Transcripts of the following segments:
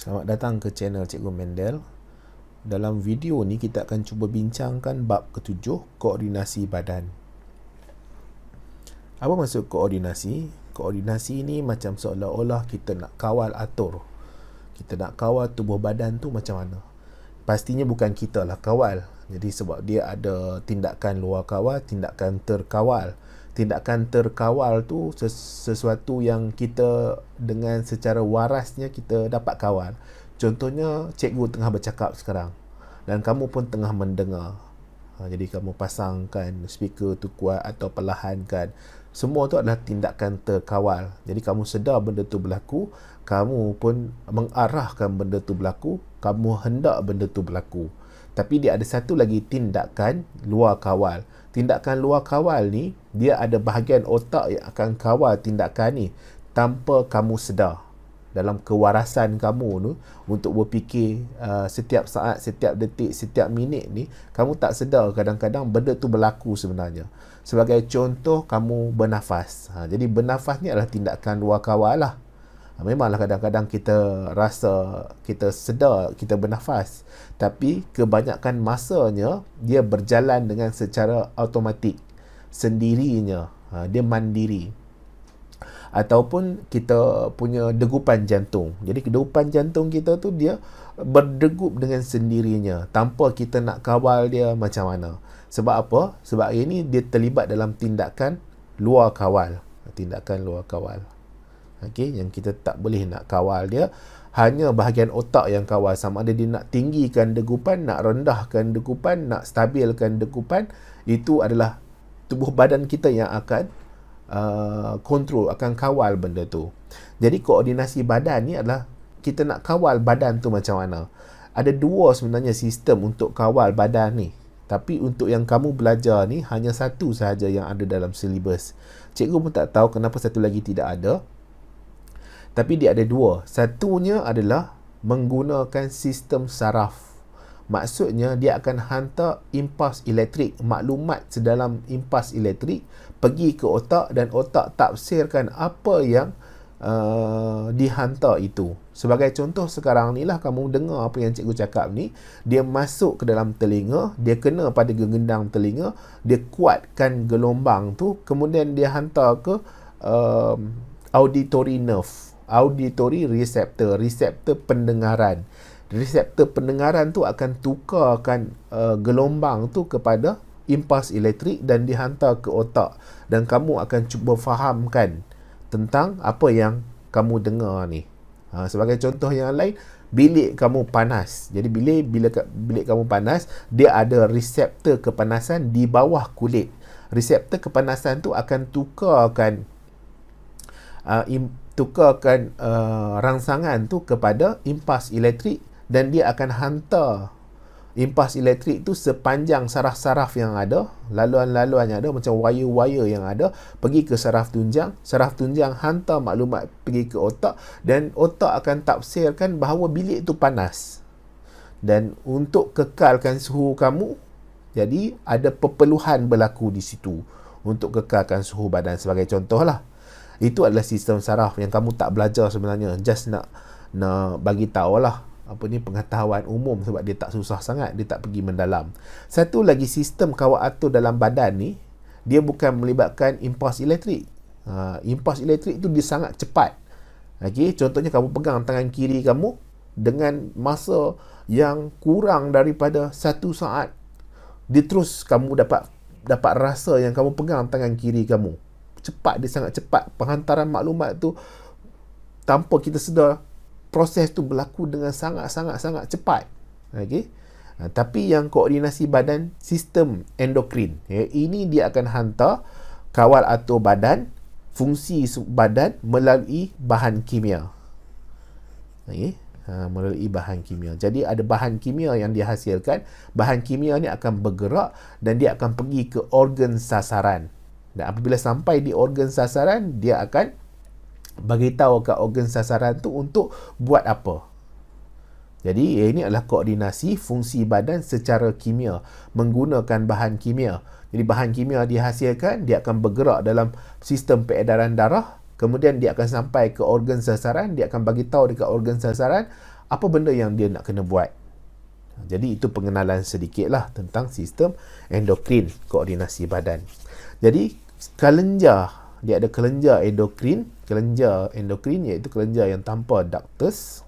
Selamat datang ke channel Cikgu Mendel. Dalam video ni kita akan cuba bincangkan bab ketujuh, koordinasi badan. Apa maksud koordinasi? Koordinasi ni macam seolah-olah kita nak kawal atur. Kita nak kawal tubuh badan tu macam mana. Pastinya bukan kita lah kawal. Jadi sebab dia ada tindakan luar kawal, tindakan terkawal. Tindakan terkawal tu sesuatu yang kita dengan secara warasnya kita dapat kawal. Contohnya cikgu tengah bercakap sekarang dan kamu pun tengah mendengar. Jadi kamu pasangkan speaker tu kuat atau perlahankan. Semua tu adalah tindakan terkawal. Jadi kamu sedar benda tu berlaku, kamu pun mengarahkan benda tu berlaku, kamu hendak benda tu berlaku. Tapi dia ada satu lagi tindakan luar kawal. Tindakan luar kawal ni, dia ada bahagian otak yang akan kawal tindakan ni tanpa kamu sedar. Dalam kewarasan kamu tu untuk berfikir setiap saat, setiap detik, setiap minit ni, kamu tak sedar kadang-kadang benda tu berlaku sebenarnya. Sebagai contoh, kamu bernafas. Jadi bernafas ni adalah tindakan luar kawal lah. Memanglah kadang-kadang kita rasa, kita sedar kita bernafas, tapi kebanyakan masanya dia berjalan dengan secara automatik, sendirinya, dia mandiri. Ataupun kita punya degupan jantung. Jadi degupan jantung kita tu dia berdegup dengan sendirinya tanpa kita nak kawal dia macam mana. Sebab apa? Sebab ini dia terlibat dalam tindakan luar kawal. Tindakan luar kawal. Okey, yang kita tak boleh nak kawal dia, hanya bahagian otak yang kawal. Sama ada dia nak tinggikan degupan, nak rendahkan degupan, nak stabilkan degupan, itu adalah tubuh badan kita yang akan kontrol, akan kawal benda tu. Jadi koordinasi badan ni adalah kita nak kawal badan tu macam mana. Ada dua sebenarnya sistem untuk kawal badan ni, tapi untuk yang kamu belajar ni hanya satu sahaja yang ada dalam silibus. Cikgu pun tak tahu kenapa satu lagi tidak ada, tapi dia ada dua. Satunya adalah menggunakan sistem saraf. Maksudnya dia akan hantar impas elektrik, maklumat sedalam impas elektrik pergi ke otak dan otak tafsirkan apa yang dihantar itu. Sebagai contoh sekarang ni lah, kamu dengar apa yang cikgu cakap ni, dia masuk ke dalam telinga, dia kena pada gegendang telinga, dia kuatkan gelombang tu, kemudian dia hantar ke auditory nerve, auditory receptor, reseptor pendengaran. Reseptor pendengaran tu akan tukarkan gelombang tu kepada impas elektrik dan dihantar ke otak, dan kamu akan cuba fahamkan tentang apa yang kamu dengar ni. Sebagai contoh yang lain, bilik kamu panas. Jadi bila bilik kamu panas, dia ada reseptor kepanasan di bawah kulit. Reseptor kepanasan tu akan tukarkan rangsangan tu kepada impas elektrik, dan dia akan hantar impas elektrik tu sepanjang saraf-saraf yang ada, laluan-laluan yang ada, macam wire-wire yang ada, pergi ke saraf tunjang. Saraf tunjang hantar maklumat pergi ke otak, dan otak akan tafsirkan bahawa bilik tu panas. Dan untuk kekalkan suhu kamu, jadi ada perperluan berlaku di situ untuk kekalkan suhu badan. Sebagai contoh lah, itu adalah sistem saraf yang kamu tak belajar sebenarnya. Just nak bagi tahu lah pengetahuan umum, sebab dia tak susah sangat, dia tak pergi mendalam. Satu lagi sistem kawal atur dalam badan ni, dia bukan melibatkan impas elektrik. Impas elektrik tu dia sangat cepat. Okay? Contohnya kamu pegang tangan kiri kamu dengan masa yang kurang daripada 1 saat, dia terus kamu dapat rasa yang kamu pegang tangan kiri kamu. Cepat, dia sangat cepat. Penghantaran maklumat tu tanpa kita sedar, proses tu berlaku dengan sangat-sangat cepat. Okey. Tapi yang koordinasi badan, sistem endokrin, ini dia akan hantar kawal atur badan, fungsi badan melalui bahan kimia. Okey. Melalui bahan kimia. Jadi ada bahan kimia yang dihasilkan. Bahan kimia ni akan bergerak dan dia akan pergi ke organ sasaran. Dan apabila sampai di organ sasaran, dia akan bagi tahu kat organ sasaran tu untuk buat apa. Jadi ini adalah koordinasi fungsi badan secara kimia menggunakan bahan kimia. Jadi bahan kimia dihasilkan, dia akan bergerak dalam sistem peredaran darah, kemudian dia akan sampai ke organ sasaran, dia akan bagi tahu dekat organ sasaran apa benda yang dia nak kena buat. Jadi itu pengenalan sedikit lah tentang sistem endokrin, koordinasi badan. Jadi kelenjar, dia ada kelenjar endokrin iaitu kelenjar yang tanpa ductus.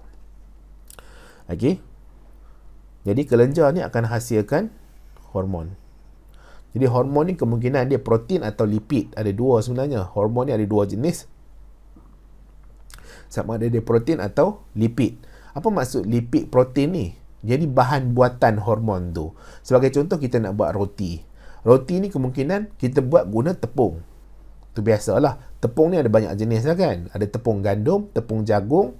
Okey. Jadi kelenjar ni akan hasilkan hormon. Jadi hormon ni kemungkinan dia protein atau lipid. Ada dua sebenarnya. Hormon ni ada dua jenis. Sama ada dia protein atau lipid. Apa maksud lipid protein ni? Jadi bahan buatan hormon tu. Sebagai contoh, kita nak buat roti. Roti ni kemungkinan kita buat guna tepung. Tu biasalah. Tepung ni ada banyak jenis lah kan. Ada tepung gandum, tepung jagung,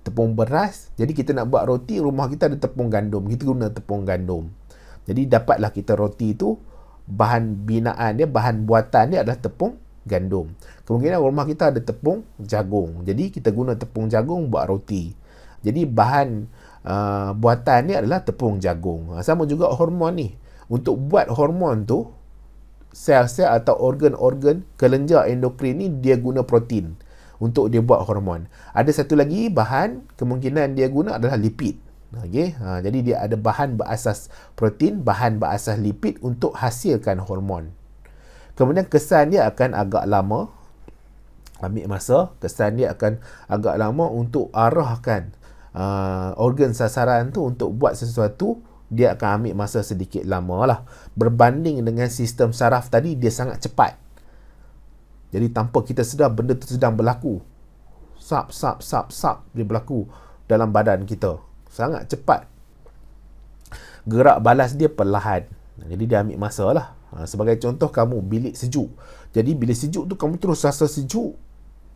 tepung beras. Jadi kita nak buat roti, rumah kita ada tepung gandum. Kita guna tepung gandum. Jadi dapatlah kita roti tu, bahan binaan dia, bahan buatan dia adalah tepung gandum. Kemungkinan rumah kita ada tepung jagung. Jadi kita guna tepung jagung buat roti. Jadi bahan buatan ni adalah tepung jagung. Sama juga hormon ni. Untuk buat hormon tu, sel-sel atau organ-organ kelenjar endokrin ni dia guna protein untuk dia buat hormon. Ada satu lagi bahan, kemungkinan dia guna adalah lipid. Okay? Jadi dia ada bahan berasas protein, bahan berasas lipid untuk hasilkan hormon. Kemudian kesan dia akan agak lama, ambil masa. Kesan dia akan agak lama untuk arahkan organ sasaran tu untuk buat sesuatu. Dia akan ambil masa sedikit lama lah. Berbanding dengan sistem saraf tadi, dia sangat cepat. Jadi tanpa kita sedar, benda tu sedang berlaku. Sap, dia berlaku dalam badan kita. Sangat cepat. Gerak balas dia perlahan. Jadi dia ambil masa lah. Sebagai contoh, kamu bilik sejuk. Jadi bila sejuk tu kamu terus rasa sejuk.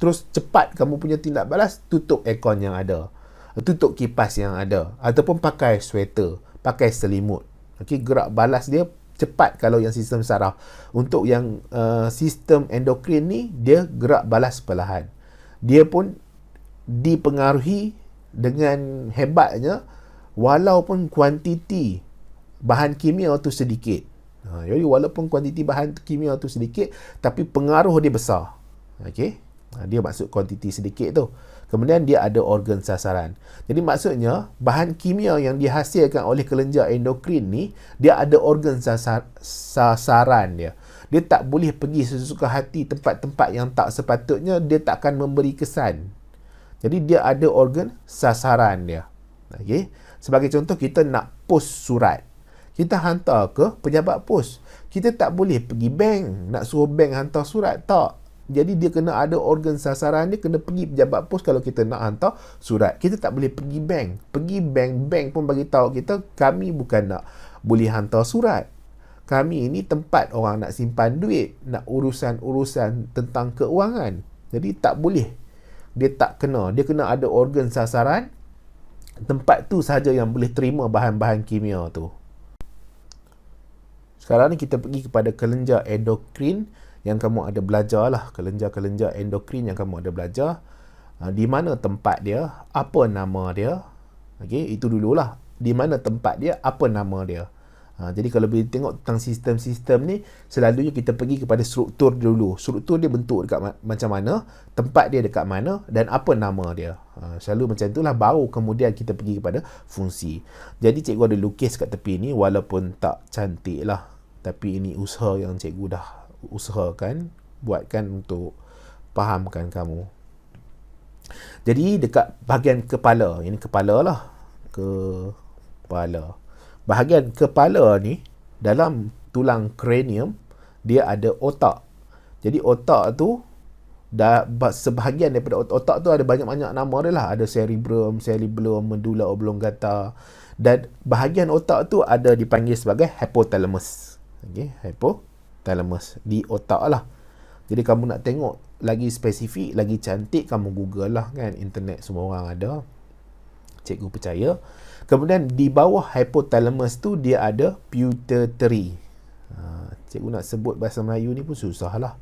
Terus cepat kamu punya tindak balas, tutup aircon yang ada. Tutup kipas yang ada. Ataupun pakai sweater, pakai selimut. Okay, gerak balas dia cepat kalau yang sistem saraf. Untuk yang sistem endokrin ni, dia gerak balas perlahan. Dia pun dipengaruhi dengan hebatnya walaupun kuantiti bahan kimia tu sedikit. Jadi walaupun kuantiti bahan kimia tu sedikit, tapi pengaruh dia besar. Okey. Dia maksud kuantiti sedikit tu. Kemudian dia ada organ sasaran. Jadi maksudnya bahan kimia yang dihasilkan oleh kelenjar endokrin ni, dia ada organ sasaran dia. Dia tak boleh pergi sesuka hati tempat-tempat yang tak sepatutnya, dia tak akan memberi kesan. Jadi dia ada organ sasaran dia. Okey. Sebagai contoh, kita nak post surat. Kita hantar ke pejabat pos. Kita tak boleh pergi bank, nak suruh bank hantar surat, tak. Jadi dia kena ada organ sasaran dia, kena pergi pejabat pos kalau kita nak hantar surat. Kita tak boleh pergi bank. Pergi bank, bank pun bagi tahu kita, kami bukan nak boleh hantar surat. Kami ini tempat orang nak simpan duit, nak urusan-urusan tentang keuangan. Jadi tak boleh. Dia tak kena. Dia kena ada organ sasaran. Tempat tu sahaja yang boleh terima bahan-bahan kimia tu. Sekarang ni kita pergi kepada kelenjar endokrin yang kamu ada belajar lah. Kelenjar-kelenjar endokrin yang kamu ada belajar. Di mana tempat dia, apa nama dia. Okay, itu dululah. Di mana tempat dia, apa nama dia. Jadi kalau boleh tengok tentang sistem-sistem ni, selalunya kita pergi kepada struktur dulu. Struktur dia bentuk dekat macam mana, tempat dia dekat mana, dan apa nama dia. Selalu macam itulah, baru kemudian kita pergi kepada fungsi. Jadi cikgu ada lukis kat tepi ni, walaupun tak cantik lah, tapi ini usaha yang cikgu dah usahakan, buatkan untuk fahamkan kamu. Jadi dekat bahagian kepala, ini kepala lah, kepala. Bahagian kepala ni, dalam tulang kranium, dia ada otak. Jadi otak tu, sebahagian daripada otak tu ada banyak-banyak nama dia lah. Ada cerebrum, medulla oblongata. Dan bahagian otak tu ada dipanggil sebagai hypothalamus. Okay, hypothalamus. Di otak lah. Jadi kamu nak tengok lagi spesifik, lagi cantik, kamu google lah kan. Internet semua orang ada. Cikgu percaya. Kemudian di bawah hypothalamus tu dia ada pituitary. Cikgu nak sebut bahasa Melayu ni pun susah lah.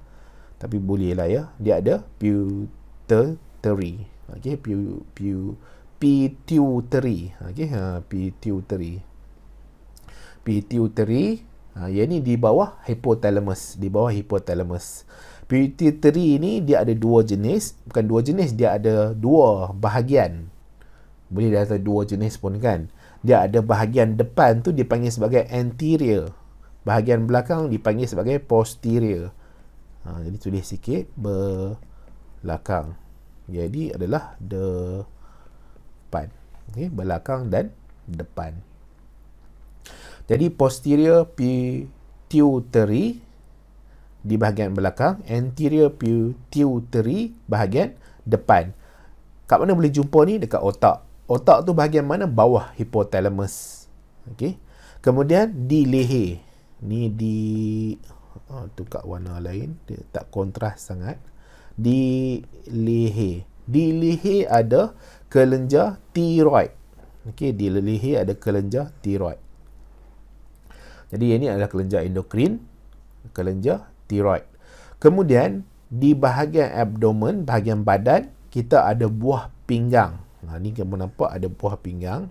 Tapi boleh lah ya. Dia ada pituitary. Okay, pituitary. Okay, pituitary. Pituitary. Yang ni di bawah hypothalamus. Di bawah hypothalamus. Pituitary ni dia ada dua jenis. Bukan dua jenis, dia ada dua bahagian. Boleh dia ada dua jenis pun kan. Dia ada bahagian depan tu dipanggil sebagai anterior. Bahagian belakang dipanggil sebagai posterior. Jadi tulis sikit belakang. Jadi adalah depan. Okay, belakang dan depan. Jadi posterior pituitary di bahagian belakang, anterior pituitary bahagian depan. Kat mana boleh jumpa ni? Dekat otak. Otak tu bahagian mana? Bawah hypothalamus. Okey. Kemudian di leher. Ni di tukar warna lain, dia tak kontras sangat. Di leher. Di leher ada kelenjar tiroid. Okey, di leher ada kelenjar tiroid. Jadi ini adalah kelenjar endokrin, kelenjar tiroid. Kemudian di bahagian abdomen, bahagian badan, kita ada buah pinggang. Ni kamu nampak ada buah pinggang.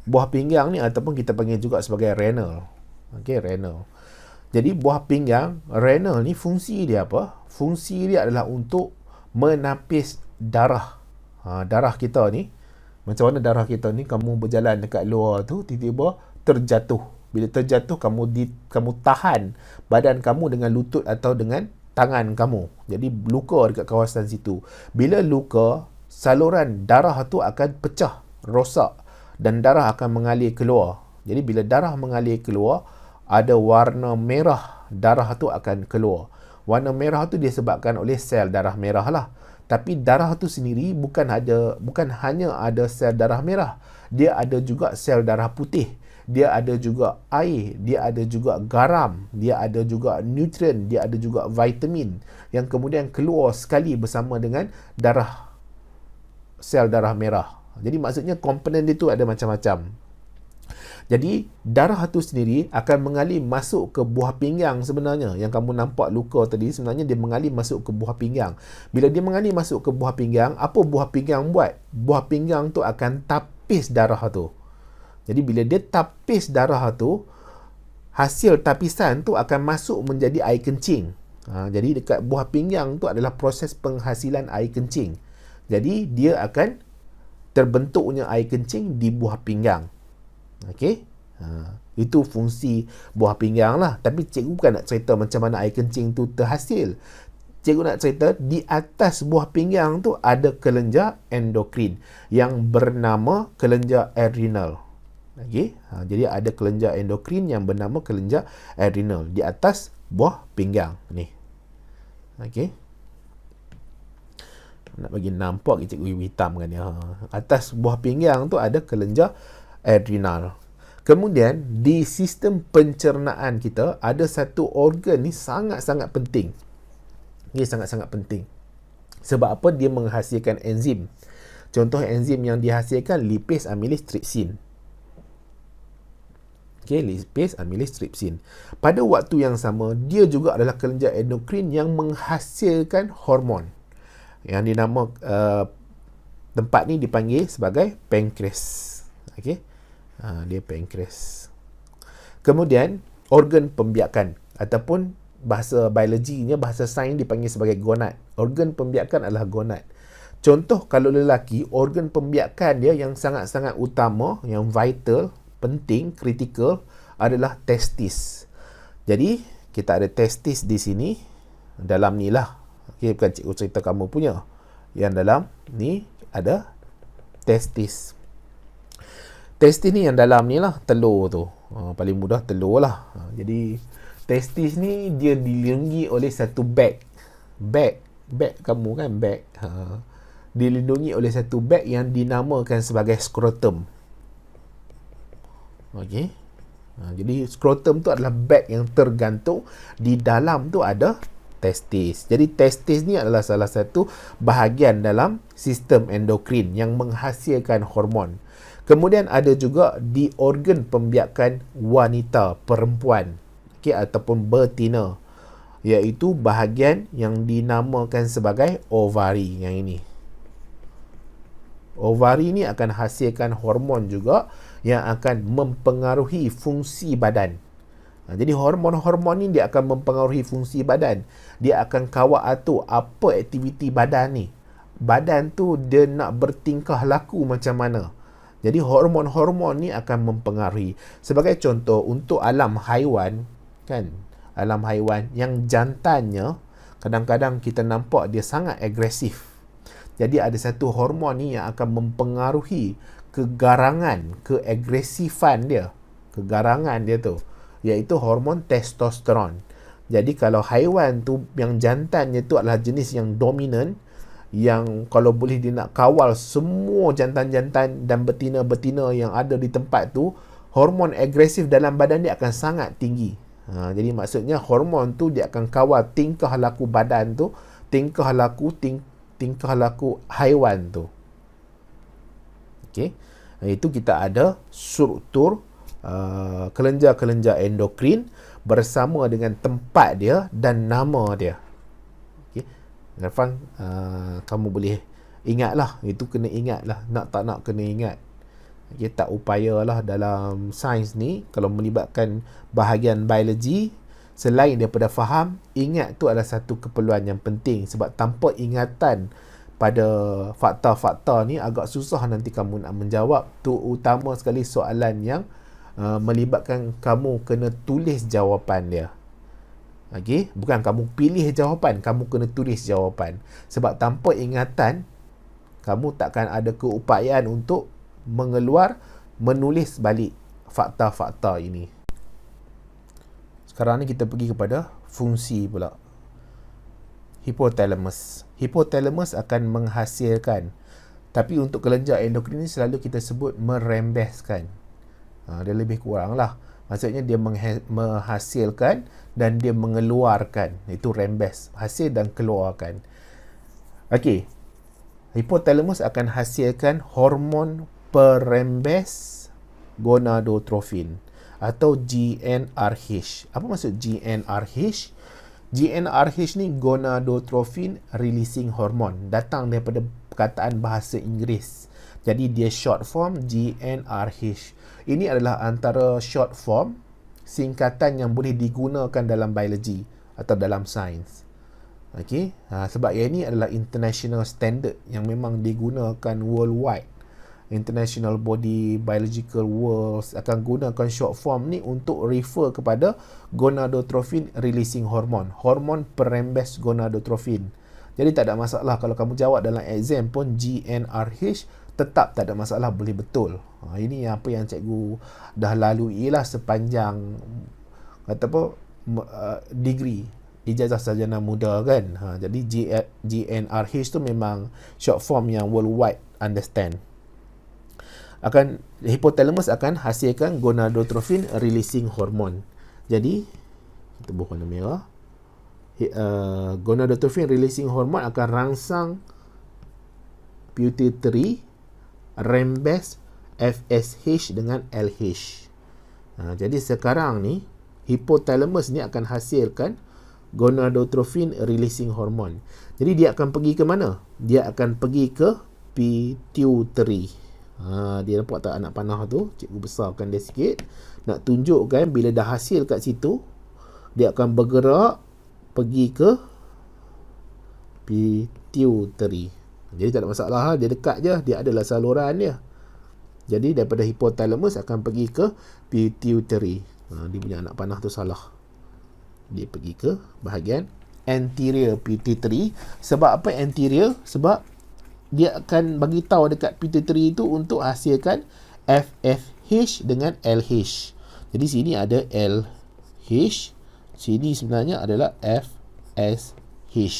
Buah pinggang ni ataupun kita panggil juga sebagai renal. Okey, renal. Jadi buah pinggang, renal ni fungsi dia apa? Fungsi dia adalah untuk menapis darah. Darah kita ni, macam mana darah kita ni, kamu berjalan dekat luar tu, tiba-tiba terjatuh. Bila terjatuh, kamu tahan badan kamu dengan lutut atau dengan tangan kamu. Jadi luka dekat kawasan situ. Bila luka, saluran darah tu akan pecah, rosak dan darah akan mengalir keluar. Jadi bila darah mengalir keluar, ada warna merah, darah tu akan keluar. Warna merah tu disebabkan oleh sel darah merah lah. Tapi darah tu sendiri bukan hanya ada sel darah merah. Dia ada juga sel darah putih. Dia ada juga air, dia ada juga garam, dia ada juga nutrien, dia ada juga vitamin yang kemudian keluar sekali bersama dengan darah, sel darah merah. Jadi maksudnya komponen dia tu ada macam-macam. Jadi darah tu sendiri akan mengalir masuk ke buah pinggang sebenarnya. Yang kamu nampak luka tadi sebenarnya dia mengalir masuk ke buah pinggang. Bila dia mengalir masuk ke buah pinggang, apa buah pinggang buat? Buah pinggang tu akan tapis darah tu. Jadi bila dia tapis darah tu, hasil tapisan tu akan masuk menjadi air kencing. Jadi dekat buah pinggang tu adalah proses penghasilan air kencing. Jadi dia akan terbentuknya air kencing di buah pinggang. Okey? Itu fungsi buah pinggang lah. Tapi cikgu bukan nak cerita macam mana air kencing tu terhasil. Cikgu nak cerita di atas buah pinggang tu ada kelenjar endokrin yang bernama kelenjar adrenal. Okey? Jadi ada kelenjar endokrin yang bernama kelenjar adrenal di atas buah pinggang ni. Okey? Nak bagi nampak cikgu hitamkan ni. Atas buah pinggang tu ada kelenjar adrenal. Kemudian di sistem pencernaan kita ada satu organ ni sangat-sangat penting. Dia sangat-sangat penting. Sebab apa? Dia menghasilkan enzim. Contoh enzim yang dihasilkan lipase amylase tripsin. Okey, lipase amylase tripsin. Pada waktu yang sama, dia juga adalah kelenjar endokrin yang menghasilkan hormon. Yang dinama tempat ni dipanggil sebagai pankreas. Okey. Dia pankreas. Kemudian organ pembiakan ataupun bahasa biologinya, bahasa sains dipanggil sebagai gonad. Organ pembiakan adalah gonad. Contoh kalau lelaki, organ pembiakan dia yang sangat-sangat utama, yang vital, penting, kritikal adalah testis. Jadi kita ada testis di sini, dalam ni lah. Okey, bukan cikgu cerita kamu punya. Yang dalam ni ada testis. Testis ni yang dalam ni lah, telur tu. Paling mudah telur lah. Jadi testis ni dia dilindungi oleh satu bag kamu kan, bag. Dilindungi oleh satu bag yang dinamakan sebagai skrotum. Okey. Jadi skrotum tu adalah bag yang tergantung, di dalam tu ada testis. Jadi testis ni adalah salah satu bahagian dalam sistem endokrin yang menghasilkan hormon. Kemudian ada juga di organ pembiakan wanita, perempuan, okay, ataupun betina, iaitu bahagian yang dinamakan sebagai ovari. Yang ini, ovari ni akan hasilkan hormon juga yang akan mempengaruhi fungsi badan. Jadi hormon-hormon ni dia akan mempengaruhi fungsi badan. Dia akan kawal atur apa aktiviti badan ni, badan tu dia nak bertingkah laku macam mana. Jadi hormon-hormon ni akan mempengaruhi. Sebagai contoh, untuk alam haiwan, kan, alam haiwan yang jantannya kadang-kadang kita nampak dia sangat agresif. Jadi ada satu hormon ni yang akan mempengaruhi kegarangan, keagresifan dia, kegarangan dia tu, iaitu hormon testosteron. Jadi kalau haiwan tu yang jantannya tu adalah jenis yang dominan, yang kalau boleh dia nak kawal semua jantan-jantan dan betina-betina yang ada di tempat tu, hormon agresif dalam badan dia akan sangat tinggi. Jadi maksudnya hormon tu dia akan kawal tingkah laku badan tu, tingkah laku haiwan tu. Okey. Itu kita ada struktur kelenjar-kelenjar endokrin bersama dengan tempat dia dan nama dia. Okey. Irfan, kamu boleh ingatlah, itu kena ingatlah, nak tak nak kena ingat. Okay, tak upayalah dalam sains ni, kalau melibatkan bahagian biologi, selain daripada faham, ingat tu adalah satu keperluan yang penting. Sebab tanpa ingatan pada fakta-fakta ni, agak susah nanti kamu nak menjawab. Tu utama sekali soalan yang melibatkan kamu kena tulis jawapan dia. Okay? Bukan kamu pilih jawapan, kamu kena tulis jawapan. Sebab tanpa ingatan, kamu takkan ada keupayaan untuk menulis balik fakta-fakta ini. Sekarang ni kita pergi kepada fungsi pula. Hypothalamus. Hypothalamus akan menghasilkan, tapi untuk kelenjar endokrin ni selalu kita sebut merembeskan. Dia lebih kurang lah. Maksudnya dia menghasilkan dan dia mengeluarkan. Itu rembes. Hasil dan keluarkan. Okey. Hypothalamus akan hasilkan hormon perembes gonadotrofin atau GnRH. Apa maksud GnRH? GnRH ni gonadotrophin releasing hormone. Datang daripada perkataan bahasa Inggeris. Jadi dia short form GnRH. Ini adalah antara short form singkatan yang boleh digunakan dalam biologi atau dalam sains. Okey, sebab yang ini adalah international standard yang memang digunakan worldwide. International Body Biological Worlds akan gunakan short form ni untuk refer kepada gonadotrophin releasing hormone, hormon perembes gonadotrophin. Jadi tak ada masalah kalau kamu jawab dalam exam pun GnRH, tetap tak ada masalah, boleh betul. Ini apa yang cikgu dah lalui lah sepanjang degree ijazah sarjana muda kan. Jadi GnRH tu memang short form yang worldwide understand. Hypothalamus akan hasilkan gonadotrophin releasing hormone. Jadi kita buat warna merah. Gonadotrophin releasing hormone akan rangsang pituitary, rembes FSH dengan LH. Jadi sekarang ni hypothalamus ni akan hasilkan gonadotrophin releasing hormone. Jadi dia akan pergi ke mana? Dia akan pergi ke pituitary. Dia nampak tak anak panah tu? Cikgu besarkan dia sikit. Nak tunjukkan bila dah hasil kat situ, dia akan bergerak pergi ke pituitary. Jadi tak ada masalah, dia dekat je, dia adalah saluran dia. Jadi daripada hypothalamus akan pergi ke pituitary. Dia punya anak panah tu salah. Dia pergi ke bahagian anterior pituitary. Sebab apa anterior? Sebab dia akan bagi tahu dekat pituitary itu untuk hasilkan FSH dengan LH. Jadi sini ada LH, sini sebenarnya adalah FSH.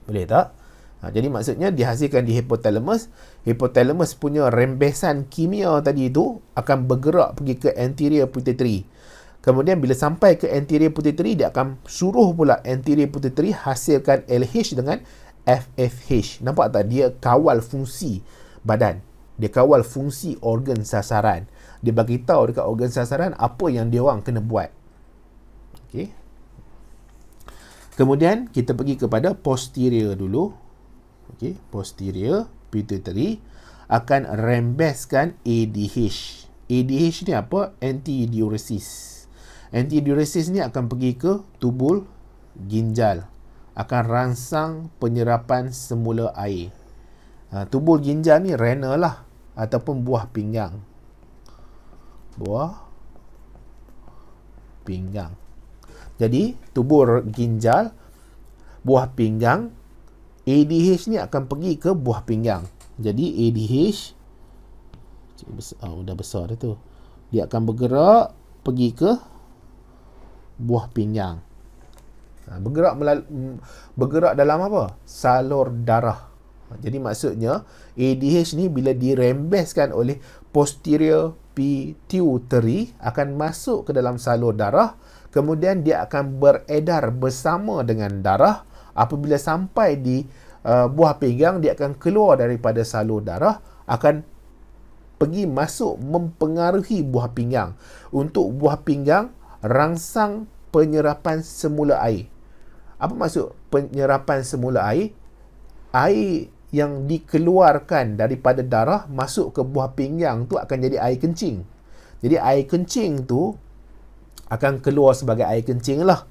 Boleh tak? Jadi maksudnya dihasilkan di hypothalamus. Hypothalamus punya rembesan kimia tadi itu akan bergerak pergi ke anterior pituitary. Kemudian bila sampai ke anterior pituitary, dia akan suruh pula anterior pituitary hasilkan LH dengan FSH. Nampak tak? Dia kawal fungsi badan. Dia kawal fungsi organ sasaran. Dia bagi tahu dekat organ sasaran apa yang dia orang kena buat. Okey. Kemudian kita pergi kepada posterior dulu. Okey, posterior pituitary akan rembeskan ADH. ADH ni apa? Antidiuresis. Antidiuresis ni akan pergi ke tubul ginjal akan rangsang penyerapan semula air. Tubul ginjal ni renal lah, ataupun buah pinggang. Buah pinggang. Jadi tubul ginjal, buah pinggang, ADH ni akan pergi ke buah pinggang. Jadi ADH dah besar dah tu. Dia akan bergerak pergi ke buah pinggang. Bergerak dalam apa? Salur darah. Jadi maksudnya ADH ni bila dirembeskan oleh posterior pituitary akan masuk ke dalam salur darah, kemudian dia akan beredar bersama dengan darah. Apabila sampai di buah pinggang, dia akan keluar daripada salur darah, akan pergi masuk mempengaruhi buah pinggang. Untuk buah pinggang rangsang penyerapan semula air. Apa maksud penyerapan semula air? Air yang dikeluarkan daripada darah masuk ke buah pinggang tu akan jadi air kencing. Jadi air kencing tu akan keluar sebagai air kencing lah,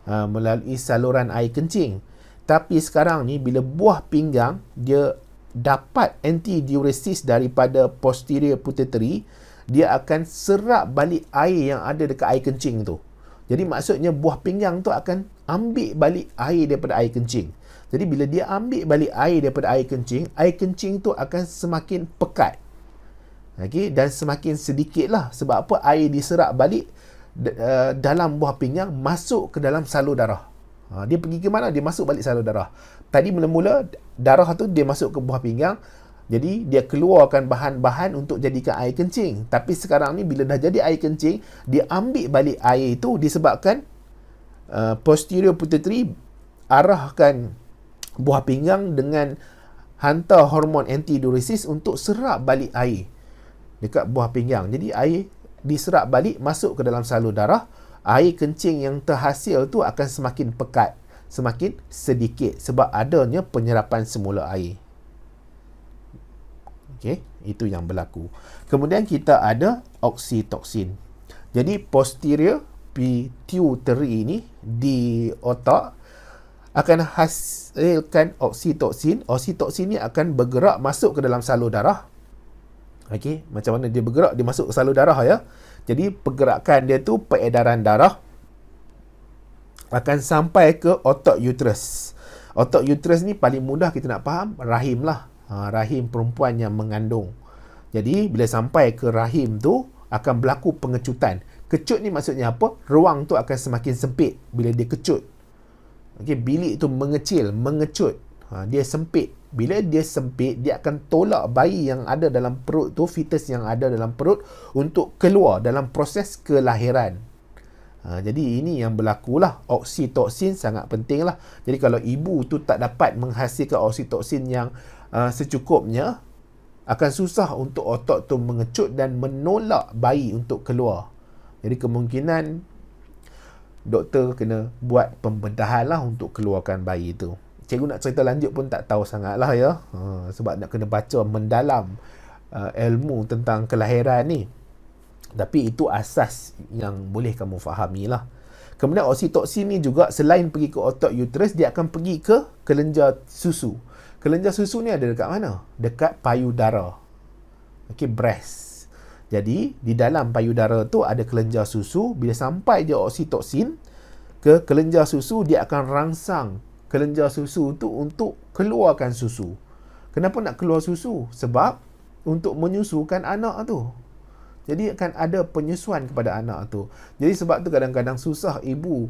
melalui saluran air kencing. Tapi sekarang ni bila buah pinggang dia dapat antidiuresis daripada posterior pituitary, dia akan serap balik air yang ada dekat air kencing tu. Jadi maksudnya buah pinggang tu akan ambil balik air daripada air kencing. Jadi bila dia ambil balik air daripada air kencing tu akan semakin pekat. Okay? Dan semakin sedikit lah. Sebab apa? Air diserap balik dalam buah pinggang, masuk ke dalam salur darah. Dia pergi ke mana? Dia masuk balik salur darah. Tadi mula-mula darah tu dia masuk ke buah pinggang, jadi dia keluarkan bahan-bahan untuk jadikan air kencing. Tapi sekarang ni bila dah jadi air kencing, dia ambil balik air itu disebabkan posterior pituitary arahkan buah pinggang dengan hantar hormon antidiuresis untuk serap balik air dekat buah pinggang. Jadi air diserap balik masuk ke dalam salur darah. Air kencing yang terhasil tu akan semakin pekat, semakin sedikit sebab adanya penyerapan semula air. Okey, itu yang berlaku. Kemudian kita ada oksitoksin. Jadi posterior pituitary ini di otak akan hasilkan oksitoksin. Oksitoksin ni akan bergerak masuk ke dalam salur darah. Okey, macam mana dia bergerak? Dia masuk ke salur darah ya. Jadi pergerakan dia tu, peredaran darah akan sampai ke otak uterus. Otak uterus ni paling mudah kita nak faham, rahim lah. Rahim perempuan yang mengandung. Jadi bila sampai ke rahim tu akan berlaku pengecutan. Kecut ni maksudnya apa? Ruang tu akan semakin sempit bila dia kecut. Okey, bilik tu mengecil, mengecut. Dia sempit. Bila dia sempit, dia akan tolak bayi yang ada dalam perut tu, fetus yang ada dalam perut, untuk keluar dalam proses kelahiran. Jadi ini yang berlakulah. Oksitoksin sangat penting lah. Jadi kalau ibu tu tak dapat menghasilkan oksitoksin yang secukupnya, akan susah untuk otak tu mengecut dan menolak bayi untuk keluar. Jadi kemungkinan doktor kena buat pembedahan lah untuk keluarkan bayi tu. Cikgu nak cerita lanjut pun tak tahu sangat lah ya. Sebab nak kena baca mendalam ilmu tentang kelahiran ni. Tapi itu asas yang boleh kamu fahami lah. Kemudian oksitoksin ni juga selain pergi ke otak uterus, dia akan pergi ke kelenjar susu. Kelenjar susu ni ada dekat mana? Dekat payudara. Okay, breast. Jadi di dalam payudara tu ada kelenjar susu. Bila sampai je oksitoksin ke kelenjar susu, dia akan rangsang kelenjar susu tu untuk keluarkan susu. Kenapa nak keluar susu? Sebab untuk menyusukan anak tu. Jadi akan ada penyusuan kepada anak tu. Jadi sebab tu kadang-kadang susah ibu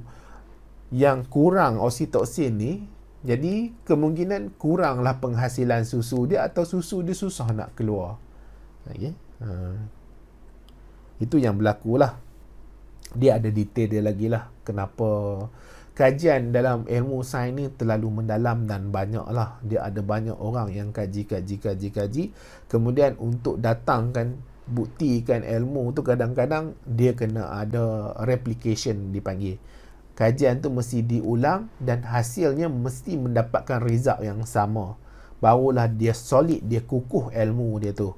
yang kurang oksitoksin ni, jadi kemungkinan kuranglah penghasilan susu dia, atau susu dia susah nak keluar. Okay? Itu yang berlaku lah. Dia ada detail dia lagi lah. Kenapa kajian dalam ilmu sains ni terlalu mendalam dan banyak lah. Dia ada banyak orang yang kaji. Kemudian untuk datangkan, buktikan ilmu tu, kadang-kadang dia kena ada replication dipanggil. Kajian tu mesti diulang dan hasilnya mesti mendapatkan result yang sama. Barulah dia solid, dia kukuh ilmu dia tu.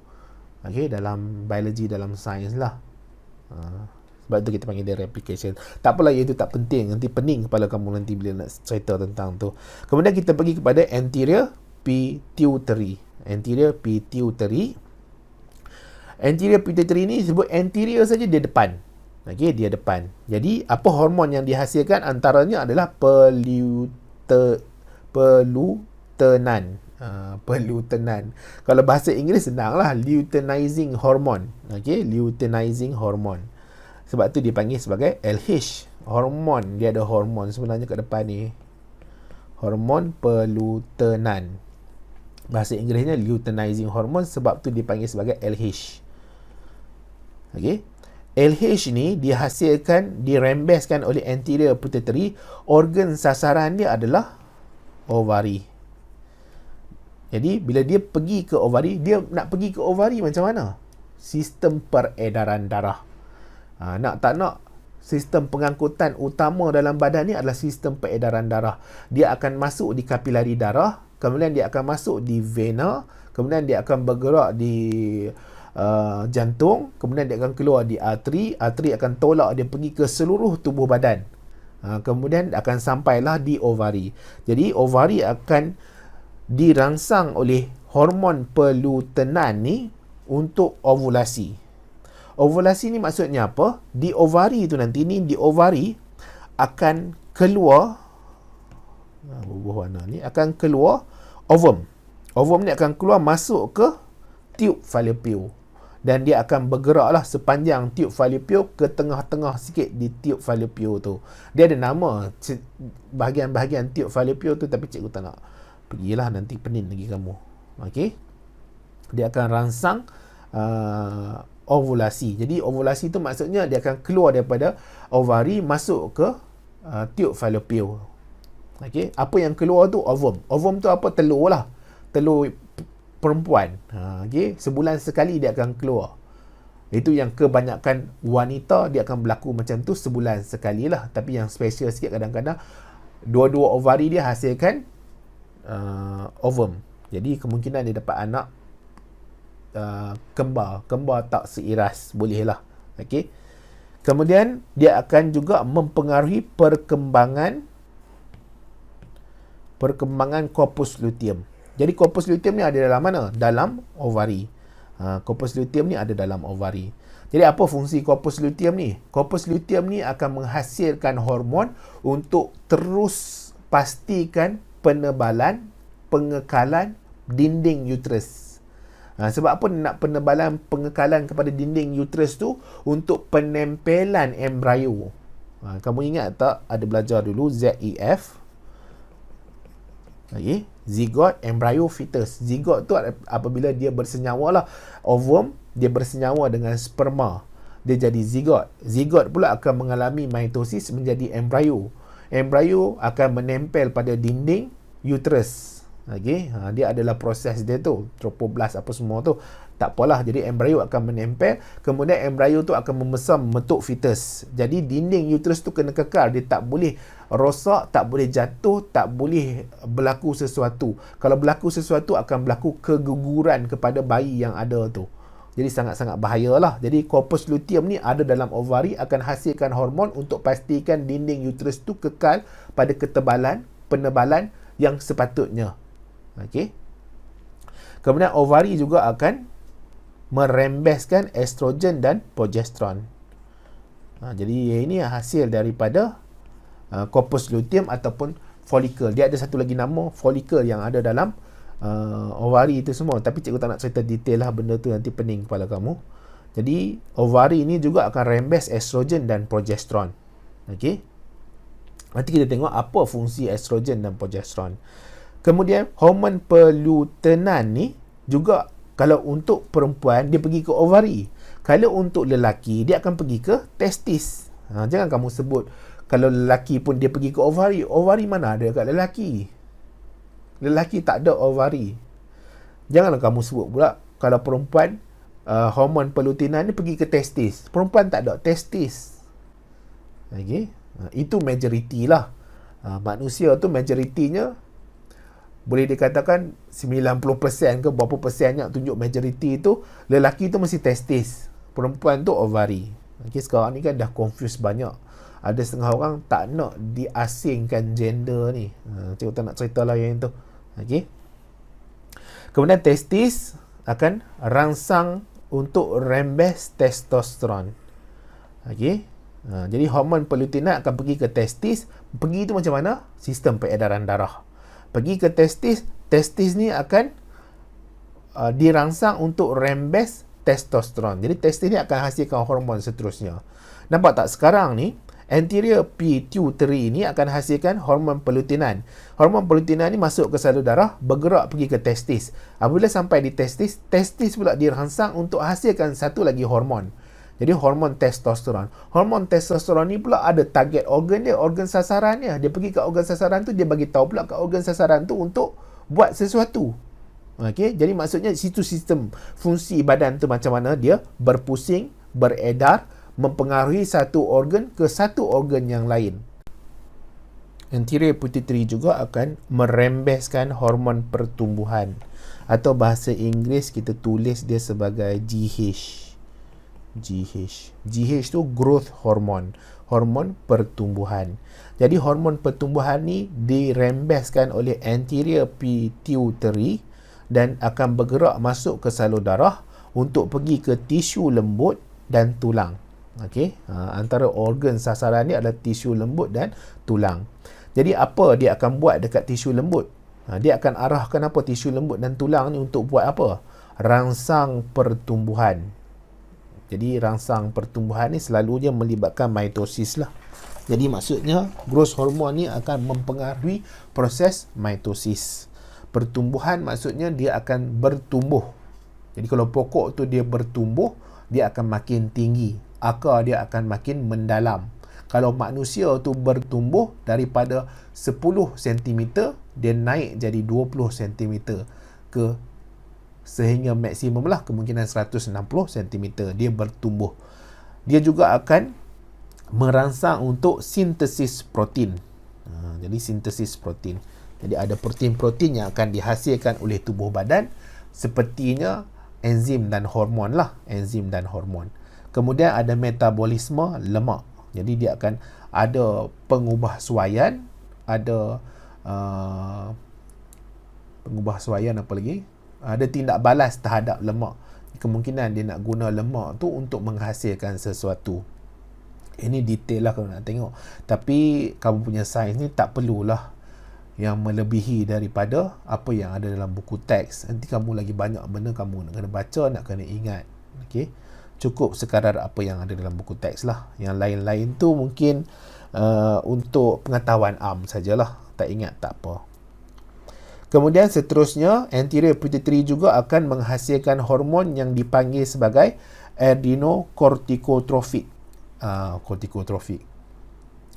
Okay, dalam biologi, dalam sains lah. Sebab tu kita panggil dia replication. Tak apalah, itu tak penting. Nanti pening kepala kamu nanti bila nak cerita tentang tu. Kemudian kita pergi kepada anterior pituitary. Anterior pituitary. Anterior pituitary ni sebut anterior saja, dia depan. Okey, dia depan. Jadi apa hormon yang dihasilkan antaranya adalah pelutenan. Pelutenan. Kalau bahasa Inggeris senanglah, luteinizing hormone. Okey, luteinizing hormone. Sebab tu dipanggil sebagai LH hormon. Dia ada hormon sebenarnya kat depan ni. Hormon pelutenan. Bahasa Inggerisnya luteinizing hormone, sebab tu dipanggil sebagai LH. Okey. LH ni dihasilkan, dirembeskan oleh anterior pituitary. Organ sasaran dia adalah ovari. Jadi bila dia pergi ke ovari, dia nak pergi ke ovari macam mana? Sistem peredaran darah. Nak tak nak, sistem pengangkutan utama dalam badan ni adalah sistem peredaran darah. Dia akan masuk di kapilari darah, kemudian dia akan masuk di vena, kemudian dia akan bergerak di jantung, kemudian dia akan keluar di arteri. Arteri akan tolak dia pergi ke seluruh tubuh badan. Kemudian akan sampailah di ovari. Jadi ovari akan dirangsang oleh hormon pelutenan ni untuk ovulasi. Ovulasi ni maksudnya apa? Di ovari tu nanti ni, di ovari akan keluar bubuh warna ni, akan keluar ovum. Ovum ni akan keluar masuk ke tube fallopian. Dan dia akan bergeraklah sepanjang tube fallopian ke tengah-tengah sikit di tube fallopian tu. Dia ada nama bahagian-bahagian tube fallopian tu, tapi cikgu tak nak. Pergilah, nanti pening lagi kamu. Okey. Dia akan rangsang ovulasi. Jadi ovulasi tu maksudnya dia akan keluar daripada ovari masuk ke tube fallopian. Okey. Apa yang keluar tu ovum. Ovum tu apa? Telur lah. Telur perempuan. Okay. Sebulan sekali dia akan keluar. Itu yang kebanyakan wanita dia akan berlaku macam tu sebulan sekali lah. Tapi yang special sikit kadang-kadang dua-dua ovari dia hasilkan ovum. Jadi kemungkinan dia dapat anak kembar tak seiras. Boleh lah. Okay. Kemudian dia akan juga mempengaruhi perkembangan corpus luteum. Jadi corpus luteum ni ada dalam mana? Dalam ovari. Corpus luteum ni ada dalam ovari. Jadi apa fungsi corpus luteum ni? Corpus luteum ni akan menghasilkan hormon untuk terus pastikan penebalan, pengekalan dinding uterus. Sebab apa nak penebalan, pengekalan kepada dinding uterus tu? Untuk penempelan embrio. Kamu ingat tak? Ada belajar dulu ZEF. Okay. Zygote, embryo, fetus. Zygote tu apabila dia bersenyawa lah. Ovum, dia bersenyawa dengan sperma. Dia jadi zygote. Zygote pula akan mengalami mitosis menjadi embryo. Embryo akan menempel pada dinding uterus. Okay. Dia adalah proses dia tu. Tropoblast apa semua tu. Tak apalah. Jadi embryo akan menempel. Kemudian embryo tu akan membesar membentuk fetus. Jadi dinding uterus tu kena kekal. Dia tak boleh rosak, tak boleh jatuh, tak boleh berlaku sesuatu. Kalau berlaku sesuatu akan berlaku keguguran kepada bayi yang ada tu. Jadi sangat-sangat bahayalah. Jadi corpus luteum ni ada dalam ovari, akan hasilkan hormon untuk pastikan dinding uterus tu kekal pada ketebalan, penebalan yang sepatutnya. Okey. Kemudian ovari juga akan merembeskan estrogen dan progesteron. Jadi ini hasil daripada corpus luteum ataupun follicle. Dia ada satu lagi nama, follicle, yang ada dalam ovari itu semua. Tapi cikgu tak nak cerita detail lah, benda tu nanti pening kepala kamu. Jadi ovari ini juga akan rembes estrogen dan progesteron. Okey. Nanti kita tengok apa fungsi estrogen dan progesteron. Kemudian hormon pelutenan ni juga, kalau untuk perempuan dia pergi ke ovari. Kalau untuk lelaki dia akan pergi ke testis. Jangan kamu sebut kalau lelaki pun dia pergi ke ovari. Ovari mana ada kat lelaki? Lelaki tak ada ovari. Janganlah kamu sebut pula kalau perempuan hormon pelutenan ni pergi ke testis. Perempuan tak ada testis. Okay. Itu majoriti lah. Manusia tu majoritinya boleh dikatakan 90% ke berapa persen yang tunjuk majoriti tu, lelaki tu mesti testis, perempuan tu ovari. Okay, sekarang ni kan dah confuse banyak. Ada setengah orang tak nak diasingkan gender ni. Cikgu tak nak cerita lah yang itu. Okay. Kemudian testis akan rangsang untuk rembes testosteron. Okay. Jadi hormon pelutinat akan pergi ke testis. Pergi tu macam mana? Sistem peredaran darah. Pergi ke testis. Testis ni akan dirangsang untuk rembes testosteron. Jadi testis ni akan hasilkan hormon seterusnya. Nampak tak sekarang ni anterior pituitary ni akan hasilkan hormon pelutinan. Hormon pelutinan ni masuk ke salur darah, bergerak pergi ke testis. Apabila sampai di testis, testis pula dirangsang untuk hasilkan satu lagi hormon. Jadi hormon testosteron. Hormon testosteron ni pula ada target organ dia, organ sasaran dia. Dia pergi ke organ sasaran tu, dia bagi tahu pula ke organ sasaran tu untuk buat sesuatu. Okey, jadi maksudnya situ sistem fungsi badan tu macam mana dia berpusing, beredar, mempengaruhi satu organ ke satu organ yang lain. Anterior pituitary juga akan merembeskan hormon pertumbuhan, atau bahasa Inggeris kita tulis dia sebagai GH. GH tu growth hormone, hormon pertumbuhan. Jadi hormon pertumbuhan ni dirembeskan oleh anterior pituitary dan akan bergerak masuk ke salur darah untuk pergi ke tisu lembut dan tulang. Okey, antara organ sasaran ni adalah tisu lembut dan tulang. Jadi apa dia akan buat dekat tisu lembut? Dia akan arahkan apa tisu lembut dan tulang ni untuk buat apa? Rangsang pertumbuhan. Jadi rangsang pertumbuhan ni selalunya melibatkan mitosis lah. Jadi maksudnya growth hormone ni akan mempengaruhi proses mitosis. Pertumbuhan maksudnya dia akan bertumbuh. Jadi kalau pokok tu dia bertumbuh, dia akan makin tinggi. Akar dia akan makin mendalam. Kalau manusia tu bertumbuh daripada 10 cm, dia naik jadi 20 cm ke sehingga maksimum lah kemungkinan 160 cm dia bertumbuh. Dia juga akan merangsang untuk sintesis protein. Jadi sintesis protein. Jadi ada protein-protein yang akan dihasilkan oleh tubuh badan, sepertinya enzim dan hormon lah, enzim dan hormon. Kemudian ada metabolisme lemak. Jadi dia akan ada pengubahsuaian, ada pengubahsuaian apa lagi? Ada tindak balas terhadap lemak. Kemungkinan dia nak guna lemak tu untuk menghasilkan sesuatu. Ini detail lah kalau nak tengok. Tapi kamu punya sains ni tak perlulah yang melebihi daripada apa yang ada dalam buku teks. Nanti kamu lagi banyak benda kamu nak kena baca, nak kena ingat. Okey. Cukup sekadar apa yang ada dalam buku teks lah. Yang lain-lain tu mungkin untuk pengetahuan am sajalah. Tak ingat tak apa. Kemudian seterusnya, anterior pituitary juga akan menghasilkan hormon yang dipanggil sebagai adrenocorticotropic. Corticotropic.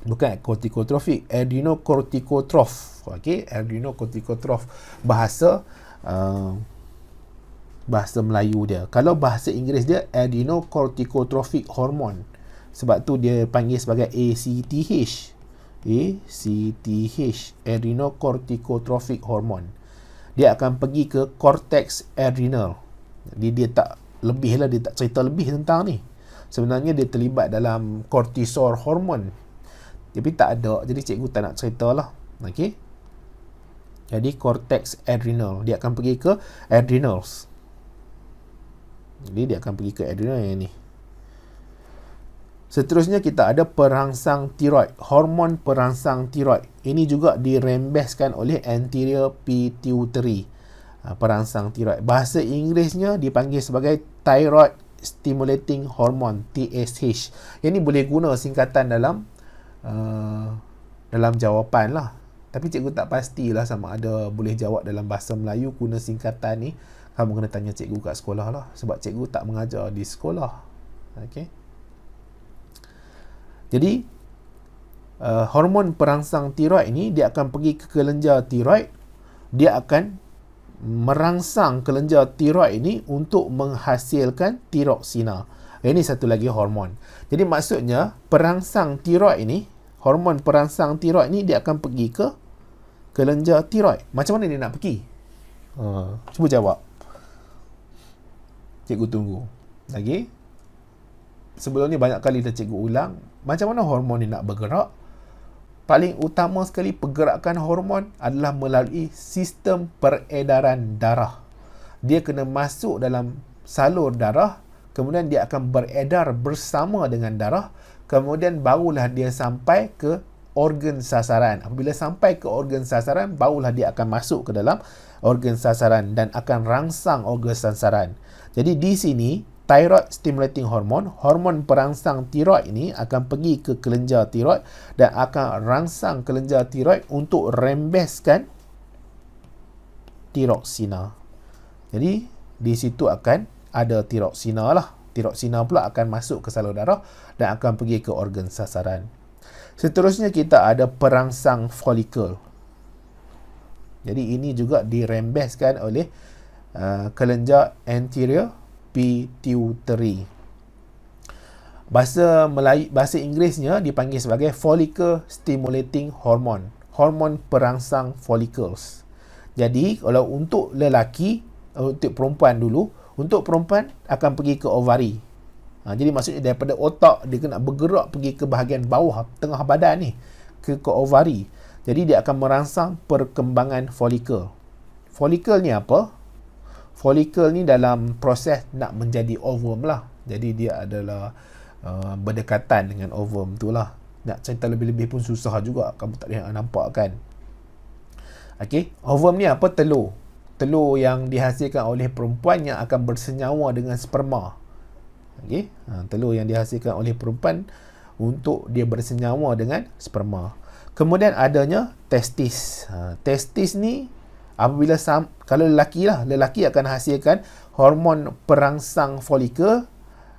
Bukan corticotropic, adrenocorticotroph. Okey, adrenocorticotroph. Bahasa Melayu dia. Kalau bahasa Inggeris dia adrenocorticotropic hormone. Sebab tu dia panggil sebagai ACTH. Adrenocorticotropic hormone. Dia akan pergi ke cortex adrenal. Jadi dia tak lebih lah, dia tak cerita lebih tentang ni. Sebenarnya dia terlibat dalam cortisol hormone, tapi tak ada, jadi cikgu tak nak cerita lah. Okey. Jadi cortex adrenal, dia akan pergi ke adrenals. Jadi dia akan pergi ke adrenal yang ni. Seterusnya kita ada perangsang tiroid, hormon perangsang tiroid. Ini juga dirembeskan oleh anterior pituitary. Perangsang tiroid. Bahasa Inggerisnya dipanggil sebagai thyroid stimulating hormone, TSH. Ini boleh guna singkatan dalam jawapan lah. Tapi cikgu tak pastilah sama ada boleh jawab dalam bahasa Melayu guna singkatan ni. Kamu kena tanya cikgu kat sekolah lah. Sebab cikgu tak mengajar di sekolah. Okey. Jadi hormon perangsang tiroid ini dia akan pergi ke kelenjar tiroid. Dia akan merangsang kelenjar tiroid ini untuk menghasilkan tiroksina. Ini satu lagi hormon. Jadi maksudnya perangsang tiroid ini, hormon perangsang tiroid ini dia akan pergi ke kelenjar tiroid. Macam mana dia nak pergi? Cuba jawab. Cikgu tunggu. Lagi? sebelum ni banyak kali dah cikgu ulang, macam mana hormon ni nak bergerak? Paling utama sekali pergerakan hormon adalah melalui sistem peredaran darah. Dia kena masuk dalam salur darah, kemudian dia akan beredar bersama dengan darah, kemudian barulah dia sampai ke organ sasaran. Apabila sampai ke organ sasaran, barulah dia akan masuk ke dalam organ sasaran dan akan rangsang organ sasaran. Jadi di sini thyroid stimulating hormone, hormon perangsang tiroid ini akan pergi ke kelenjar tiroid dan akan rangsang kelenjar tiroid untuk rembeskan tiroksina. Jadi di situ akan ada tiroksina lah. Tiroksina pula akan masuk ke salur darah dan akan pergi ke organ sasaran. Seterusnya kita ada perangsang folikel. Jadi ini juga dirembeskan oleh kelenjar anterior pituitary. Bahasa Inggerisnya dipanggil sebagai follicle stimulating hormone, hormon perangsang follicles. Jadi kalau untuk lelaki, untuk perempuan dulu, untuk perempuan akan pergi ke ovari. Jadi maksudnya daripada otak dia kena bergerak pergi ke bahagian bawah tengah badan ni, ke ovari. Jadi dia akan merangsang perkembangan folikel. Folikel ni apa? Folikel ni dalam proses nak menjadi ovum lah. Jadi dia adalah berdekatan dengan ovum tu lah. Nak cerita lebih-lebih pun susah juga. Kamu tak boleh nampak kan. Okey, ovum ni apa? Telur. Telur yang dihasilkan oleh perempuan yang akan bersenyawa dengan sperma. Okey, telur yang dihasilkan oleh perempuan untuk dia bersenyawa dengan sperma. Kemudian adanya testis. Testis ni apabila kalau lelaki akan hasilkan hormon perangsang folikel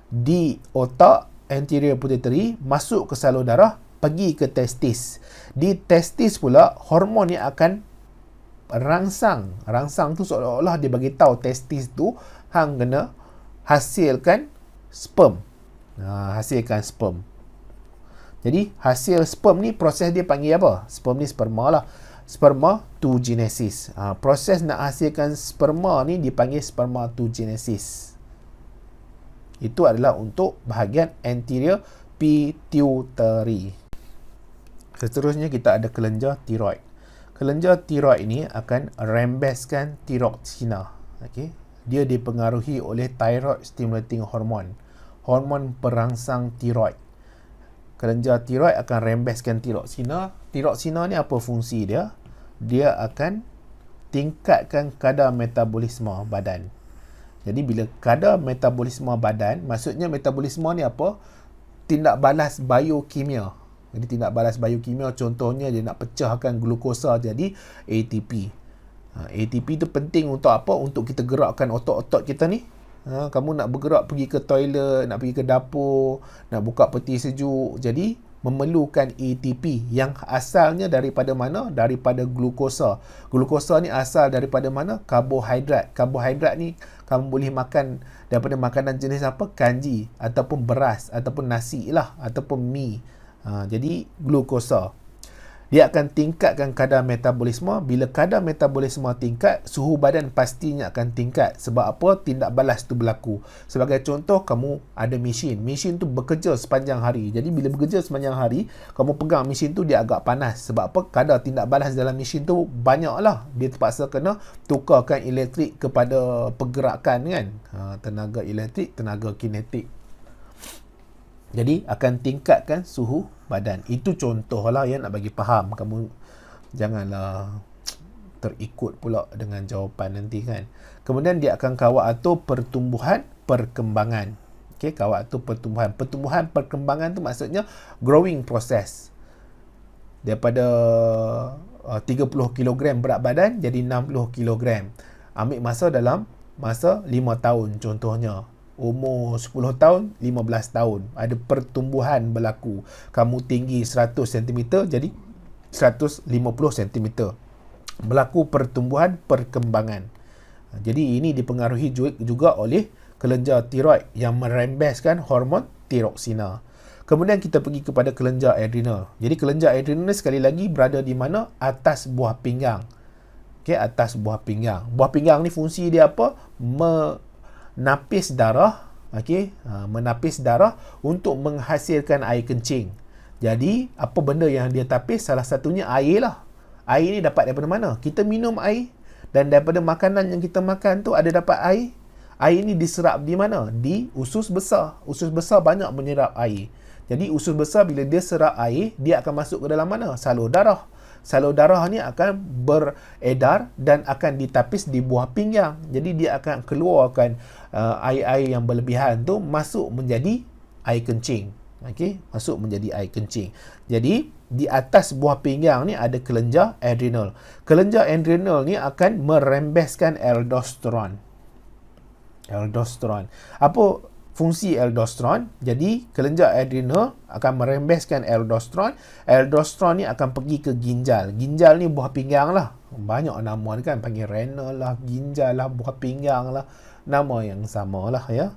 di otak anterior pituitary, masuk ke salur darah, pergi ke testis. Di testis pula hormon ni akan rangsang tu seolah-olah dia bagi tahu testis tu hang kena hasilkan sperm. Hasilkan sperm. Jadi hasil sperm ni proses dia panggil apa? Sperm ni sperma lah. Spermatogenesis. Proses nak hasilkan sperma ni dipanggil spermatogenesis. Itu adalah untuk bahagian anterior pituitary. Seterusnya kita ada kelenjar tiroid. Kelenjar tiroid ini akan rembeskan tiroksina. Okey. Dia dipengaruhi oleh thyroid stimulating hormone, hormon perangsang tiroid. Kelenjar tiroid akan rembeskan tiroksina. Tiroksina ni apa fungsi dia? Dia akan tingkatkan kadar metabolisme badan. Jadi bila kadar metabolisme badan, maksudnya metabolisme ni apa? Tindak balas biokimia. Jadi tindak balas biokimia contohnya dia nak pecahkan glukosa jadi ATP. ATP tu penting untuk apa? Untuk kita gerakkan otot-otot kita ni. Kamu nak bergerak pergi ke toilet, nak pergi ke dapur, nak buka peti sejuk. Jadi memerlukan ATP yang asalnya daripada mana? Daripada glukosa. Glukosa ni asal daripada mana? Karbohidrat. Karbohidrat ni kamu boleh makan daripada makanan jenis apa? Kanji ataupun beras ataupun nasi lah ataupun mi. Jadi glukosa. Dia akan tingkatkan kadar metabolisme. Bila kadar metabolisme tingkat, suhu badan pastinya akan tingkat. Sebab apa? Tindak balas tu berlaku. Sebagai contoh, kamu ada mesin. Mesin tu bekerja sepanjang hari. Jadi bila bekerja sepanjang hari, kamu pegang mesin tu dia agak panas. Sebab apa? Kadar tindak balas dalam mesin tu banyak lah. Dia terpaksa kena tukarkan elektrik kepada pergerakan kan. Tenaga elektrik, tenaga kinetik. Jadi akan tingkatkan suhu badan. Itu contoh lah yang nak bagi faham. Kamu janganlah terikut pula dengan jawapan nanti kan. Kemudian dia akan kawal atur pertumbuhan perkembangan. Okey, kawal atur pertumbuhan. Pertumbuhan perkembangan tu maksudnya growing process. Daripada 30 kg berat badan jadi 60 kg. Ambil masa dalam masa 5 tahun contohnya. Umur 10 tahun, 15 tahun. Ada pertumbuhan berlaku. Kamu tinggi 100 cm jadi 150 cm. Berlaku pertumbuhan perkembangan. Jadi ini dipengaruhi juga oleh kelenjar tiroid yang merembeskan hormon tiroksina. Kemudian kita pergi kepada kelenjar adrenal. Jadi kelenjar adrenal sekali lagi berada di mana? Atas buah pinggang. Okey, atas buah pinggang. Buah pinggang ni fungsi dia apa? Napis darah. menapis darah untuk menghasilkan air kencing. Jadi apa benda yang dia tapis? Salah satunya air lah. Air ni dapat daripada mana? Kita minum air, dan daripada makanan yang kita makan tu ada dapat air. Air ni diserap di mana? Di usus besar. Usus besar banyak menyerap air. Jadi usus besar bila dia serap air, dia akan masuk ke dalam mana? Salur darah. Salur darah ni akan beredar dan akan ditapis di buah pinggang. Jadi dia akan keluarkan air-air yang berlebihan tu masuk menjadi air kencing. Masuk menjadi air kencing. Jadi di atas buah pinggang ni ada kelenjar adrenal. Kelenjar adrenal ni akan merembeskan aldosteron. Apa fungsi aldosteron? Jadi kelenjar adrenal akan merembeskan aldosteron. Aldosteron ni akan pergi ke ginjal. Ginjal ni buah pinggang lah. Banyak nama ni kan, panggil renal lah, ginjal lah, buah pinggang lah. Nama yang sama lah ya.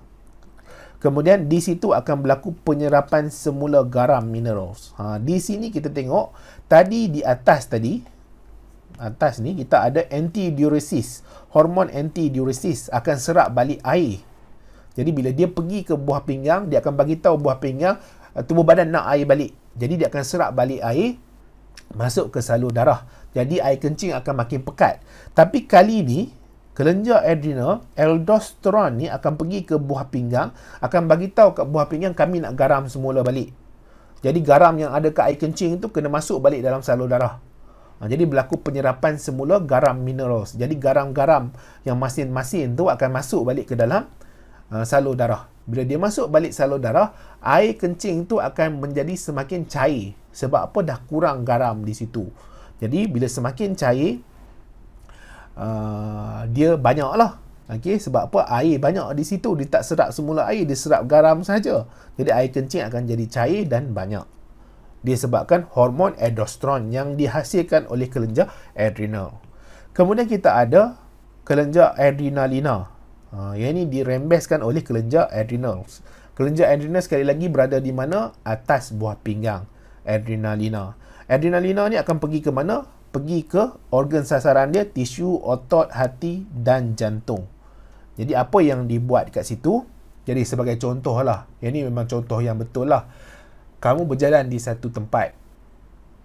Kemudian di situ akan berlaku penyerapan semula garam minerals. Di sini kita tengok tadi di atas ni kita ada antidiuresis. Hormon antidiuresis akan serap balik air. Jadi bila dia pergi ke buah pinggang, dia akan bagi tahu buah pinggang tubuh badan nak air balik. Jadi dia akan serap balik air masuk ke salur darah. Jadi air kencing akan makin pekat. Tapi kali ni kelenjar adrenal, aldosteron ni akan pergi ke buah pinggang, akan bagi tahu kat buah pinggang kami nak garam semula balik. Jadi garam yang ada kat air kencing tu kena masuk balik dalam salur darah. Jadi berlaku penyerapan semula garam minerals. Jadi garam-garam yang masin-masin tu akan masuk balik ke dalam salur darah. Bila dia masuk balik salur darah, air kencing tu akan menjadi semakin cair. Sebab apa? Dah kurang garam di situ. Jadi bila semakin cair, dia banyak lah. Sebab apa? Air banyak di situ. Dia tak serap semula air, dia serap garam saja. Jadi air kencing akan jadi cair dan banyak. Disebabkan hormon aldosteron yang dihasilkan oleh kelenjar adrenal. Kemudian kita ada kelenjar adrenalina. Yang ini dirembeskan oleh kelenjar adrenal. Kelenjar adrenal sekali lagi berada di mana? Atas buah pinggang. Adrenalina. Adrenalina ni akan pergi ke mana? Pergi ke organ sasaran dia, tisu, otot, hati dan jantung. Jadi apa yang dibuat kat situ? Jadi sebagai contoh lah. Yang ni memang contoh yang betul lah. Kamu berjalan di satu tempat,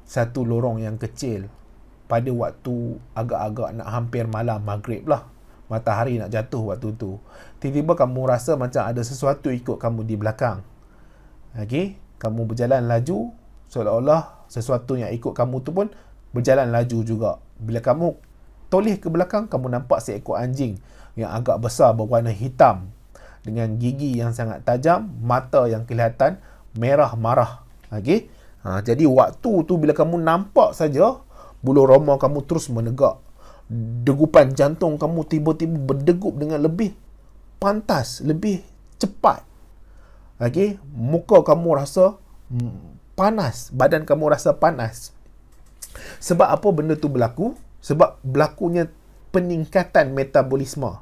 satu lorong yang kecil, pada waktu agak-agak nak hampir malam, maghrib lah. Matahari nak jatuh waktu tu. Tiba-tiba kamu rasa macam ada sesuatu ikut kamu di belakang. Kamu berjalan laju, seolah-olah sesuatu yang ikut kamu tu pun berjalan laju juga. Bila kamu toleh ke belakang, kamu nampak seekor anjing yang agak besar berwarna hitam dengan gigi yang sangat tajam, mata yang kelihatan merah marah. Jadi waktu tu bila kamu nampak saja, bulu roma kamu terus menegak. Degupan jantung kamu tiba-tiba berdegup dengan lebih pantas, lebih cepat. Muka kamu rasa panas, badan kamu rasa panas. Sebab apa benda tu berlaku? Sebab berlakunya peningkatan metabolisme.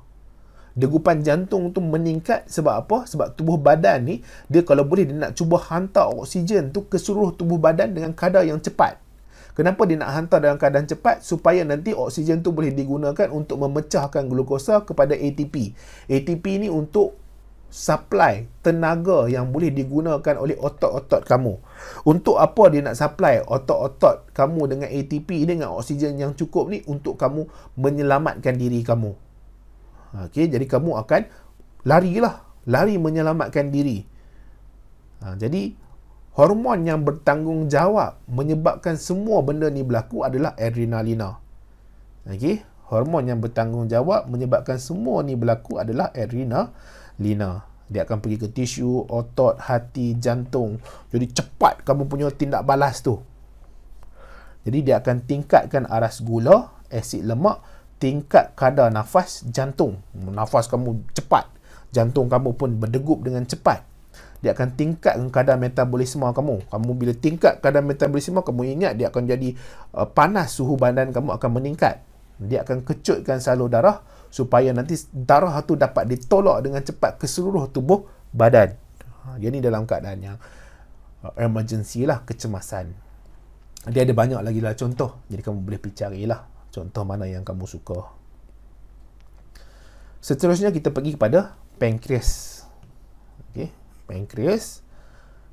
Degupan jantung tu meningkat sebab apa? Sebab tubuh badan ni, dia kalau boleh dia nak cuba hantar oksigen tu ke seluruh tubuh badan dengan kadar yang cepat. Kenapa dia nak hantar dalam keadaan cepat? Supaya nanti oksigen tu boleh digunakan untuk memecahkan glukosa kepada ATP. ATP ni untuk supply tenaga yang boleh digunakan oleh otot-otot kamu. Untuk apa dia nak supply otot-otot kamu dengan ATP dengan oksigen yang cukup ni? Untuk kamu menyelamatkan diri kamu. Jadi kamu akan lari menyelamatkan diri. Jadi hormon yang bertanggungjawab menyebabkan semua benda ni berlaku adalah adrenalina. Hormon yang bertanggungjawab menyebabkan semua ni berlaku adalah adrenalina. Dia akan pergi ke tisu, otot, hati, jantung. Jadi cepat kamu punya tindak balas tu. Jadi dia akan tingkatkan aras gula, asid lemak, tingkat kadar nafas jantung. Nafas kamu cepat, jantung kamu pun berdegup dengan cepat. Dia akan tingkatkan kadar metabolisme kamu. Kamu bila tingkat kadar metabolisme, kamu ingat dia akan jadi panas, suhu badan kamu akan meningkat. Dia akan kecutkan salur darah supaya nanti darah tu dapat ditolak dengan cepat ke seluruh tubuh badan. Jadi dalam keadaan yang emergency lah, kecemasan. Dia ada banyak lagi lah contoh. Jadi kamu boleh pergi carilah contoh mana yang kamu suka. Seterusnya kita pergi kepada pankreas. Pankreas.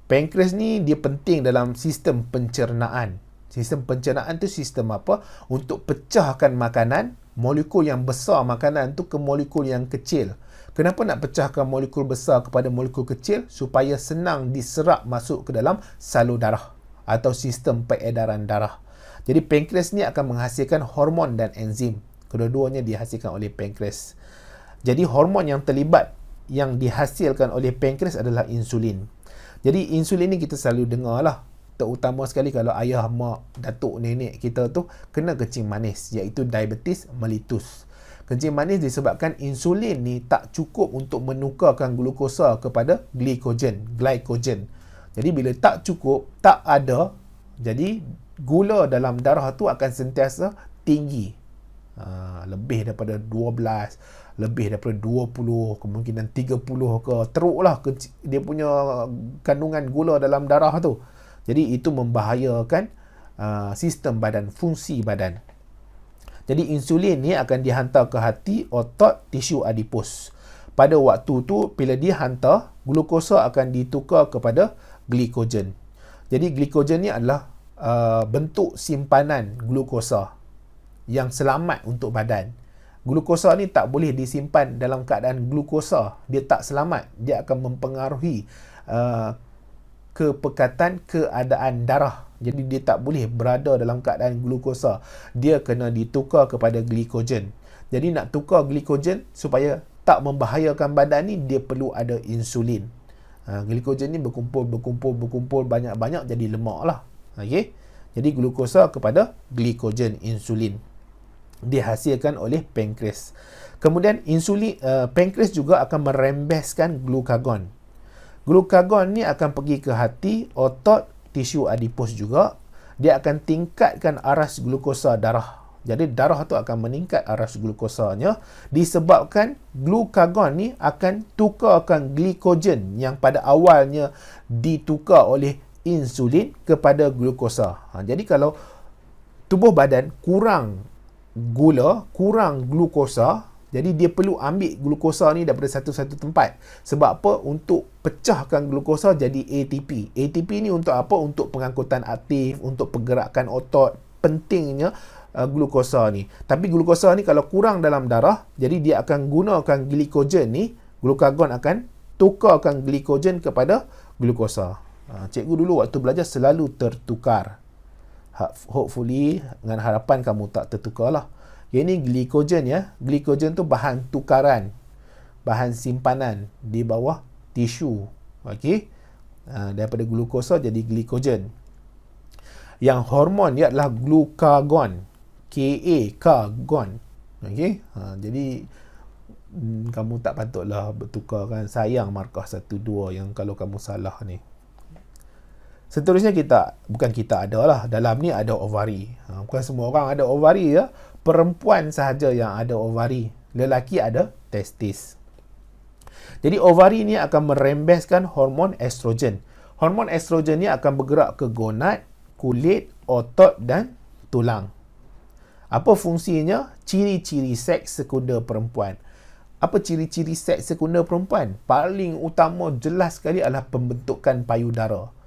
Pankreas ni dia penting dalam sistem pencernaan. Sistem pencernaan tu sistem apa? Untuk pecahkan makanan, molekul yang besar makanan tu ke molekul yang kecil. Kenapa nak pecahkan molekul besar kepada molekul kecil? Supaya senang diserap masuk ke dalam salur darah atau sistem peredaran darah. Jadi pankreas ni akan menghasilkan hormon dan enzim. Kedua-duanya dihasilkan oleh pankreas. Jadi hormon yang terlibat yang dihasilkan oleh pankreas adalah insulin. Jadi insulin ni kita selalu dengar lah. Terutama sekali kalau ayah, mak, datuk, nenek kita tu kena kencing manis, iaitu diabetes mellitus. Kencing manis disebabkan insulin ni tak cukup untuk menukarkan glukosa kepada glycogen. Jadi bila tak cukup, tak ada, jadi gula dalam darah tu akan sentiasa tinggi. Lebih daripada 12, lebih daripada 20, kemungkinan 30 ke, teruk lah dia punya kandungan gula dalam darah tu. Jadi itu membahayakan sistem badan, fungsi badan. Jadi insulin ni akan dihantar ke hati, otot, tisu adipos. Pada waktu tu bila dia hantar, glukosa akan ditukar kepada glikogen. Jadi glikogen ni adalah bentuk simpanan glukosa yang selamat untuk badan. Glukosa ni tak boleh disimpan dalam keadaan glukosa. Dia tak selamat. Dia akan mempengaruhi kepekatan keadaan darah. Jadi dia tak boleh berada dalam keadaan glukosa. Dia kena ditukar kepada glikogen. Jadi nak tukar glikogen supaya tak membahayakan badan ni, dia perlu ada insulin. Glikogen ni berkumpul banyak-banyak jadi lemak lah. Okay? Jadi glukosa kepada glikogen, insulin dihasilkan oleh pankreas. Kemudian pankreas juga akan merembeskan glukagon. Glukagon ni akan pergi ke hati, otot, tisu adipos juga. Dia akan tingkatkan aras glukosa darah. Jadi darah tu akan meningkat aras glukosanya disebabkan glukagon ni akan tukarkan glikogen yang pada awalnya ditukar oleh insulin kepada glukosa. Jadi kalau tubuh badan kurang gula, kurang glukosa, jadi dia perlu ambil glukosa ni daripada satu-satu tempat. Sebab apa? Untuk pecahkan glukosa jadi ATP. ATP ni untuk apa? Untuk pengangkutan aktif, untuk pergerakan otot. Pentingnya glukosa ni. Tapi glukosa ni kalau kurang dalam darah, jadi dia akan gunakan glikogen ni, glukagon akan tukarkan glikogen kepada glukosa. Cikgu dulu waktu belajar selalu tertukar. Hopefully dengan harapan kamu tak tertukar lah. Yang ni glikogen ya. Glikogen tu bahan tukaran, bahan simpanan di bawah tisu. Okey. Daripada glukosa jadi glikogen. Yang hormon dia adalah glukagon. Kagon. Okey. Jadi kamu tak patutlah bertukar kan. Sayang markah 1-2 yang kalau kamu salah ni. Seterusnya bukan kita ada lah. Dalam ni ada ovari. Bukan semua orang ada ovari ya. Perempuan sahaja yang ada ovari. Lelaki ada testis. Jadi ovari ni akan merembeskan hormon estrogen. Hormon estrogen ni akan bergerak ke gonad, kulit, otot dan tulang. Apa fungsinya? Ciri-ciri seks sekunder perempuan. Apa ciri-ciri seks sekunder perempuan? Paling utama jelas sekali adalah pembentukan payudara.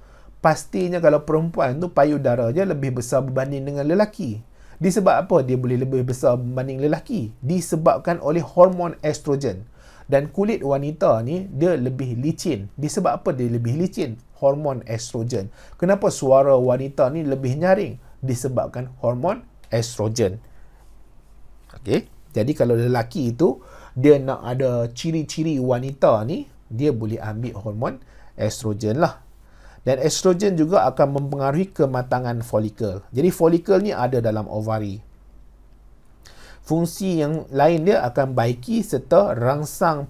Pastinya kalau perempuan tu payudara dia lebih besar berbanding dengan lelaki. Disebab apa dia boleh lebih besar berbanding lelaki? Disebabkan oleh hormon estrogen. Dan kulit wanita ni dia lebih licin. Disebab apa dia lebih licin? Hormon estrogen. Kenapa suara wanita ni lebih nyaring? Disebabkan hormon estrogen. Okey. Jadi kalau lelaki itu dia nak ada ciri-ciri wanita ni, dia boleh ambil hormon estrogen lah. Dan estrogen juga akan mempengaruhi kematangan folikel. Jadi folikel ni ada dalam ovari. Fungsi yang lain dia akan baiki serta rangsang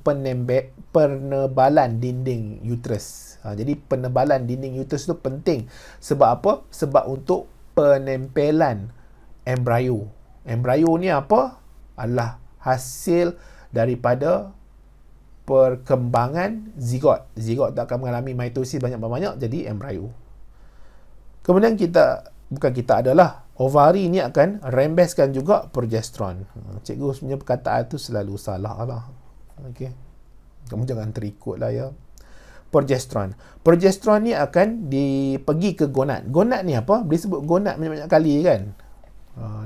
penebalan dinding uterus. Jadi penebalan dinding uterus tu penting. Sebab apa? Sebab untuk penempelan embrio. Embrio ni apa? Adalah hasil daripada perkembangan zigot. Zigot tak akan mengalami mitosis banyak-banyak jadi embrio. Kemudian kita adalah ovari ni akan rembeskan juga progesteron. Cikgu punya perkataan tu selalu salah lah. Okey. Kamu jangan terikut lah ya. progesteron. Progesteron ni akan pergi ke gonad. Gonad ni apa? Dia sebut gonad banyak-banyak kali kan.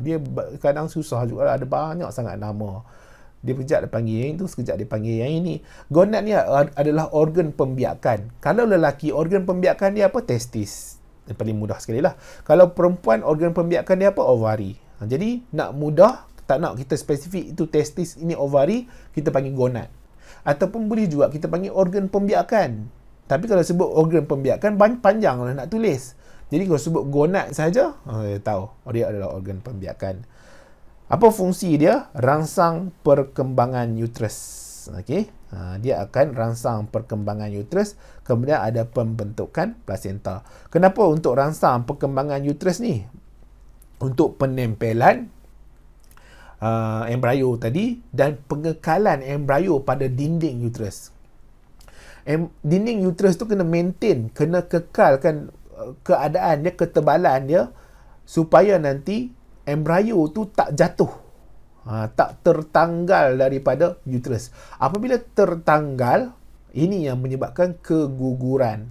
Dia kadang susah juga, ada banyak sangat nama. Dia sekejap dia panggil yang itu, sekejap dia panggil yang ini. Gonad ni adalah organ pembiakan. Kalau lelaki, organ pembiakan dia apa? Testis. Yang paling mudah sekali lah. Kalau perempuan, organ pembiakan dia apa? Ovari. Jadi nak mudah, tak nak kita spesifik itu testis, ini ovari, kita panggil gonad. Ataupun boleh juga kita panggil organ pembiakan. Tapi kalau sebut organ pembiakan, panjang lah nak tulis. Jadi kalau sebut gonad saja, tahu dia adalah organ pembiakan. Apa fungsi dia? Rangsang perkembangan uterus. Okey. Dia akan rangsang perkembangan uterus, kemudian ada pembentukan plasenta. Kenapa untuk rangsang perkembangan uterus ni? Untuk penempelan embrio tadi dan pengekalan embrio pada dinding uterus. Dinding uterus tu kena maintain, kena kekalkan keadaan dia, ketebalan dia, supaya nanti embrio tu tak jatuh, tak tertanggal daripada uterus. Apabila tertanggal, ini yang menyebabkan keguguran.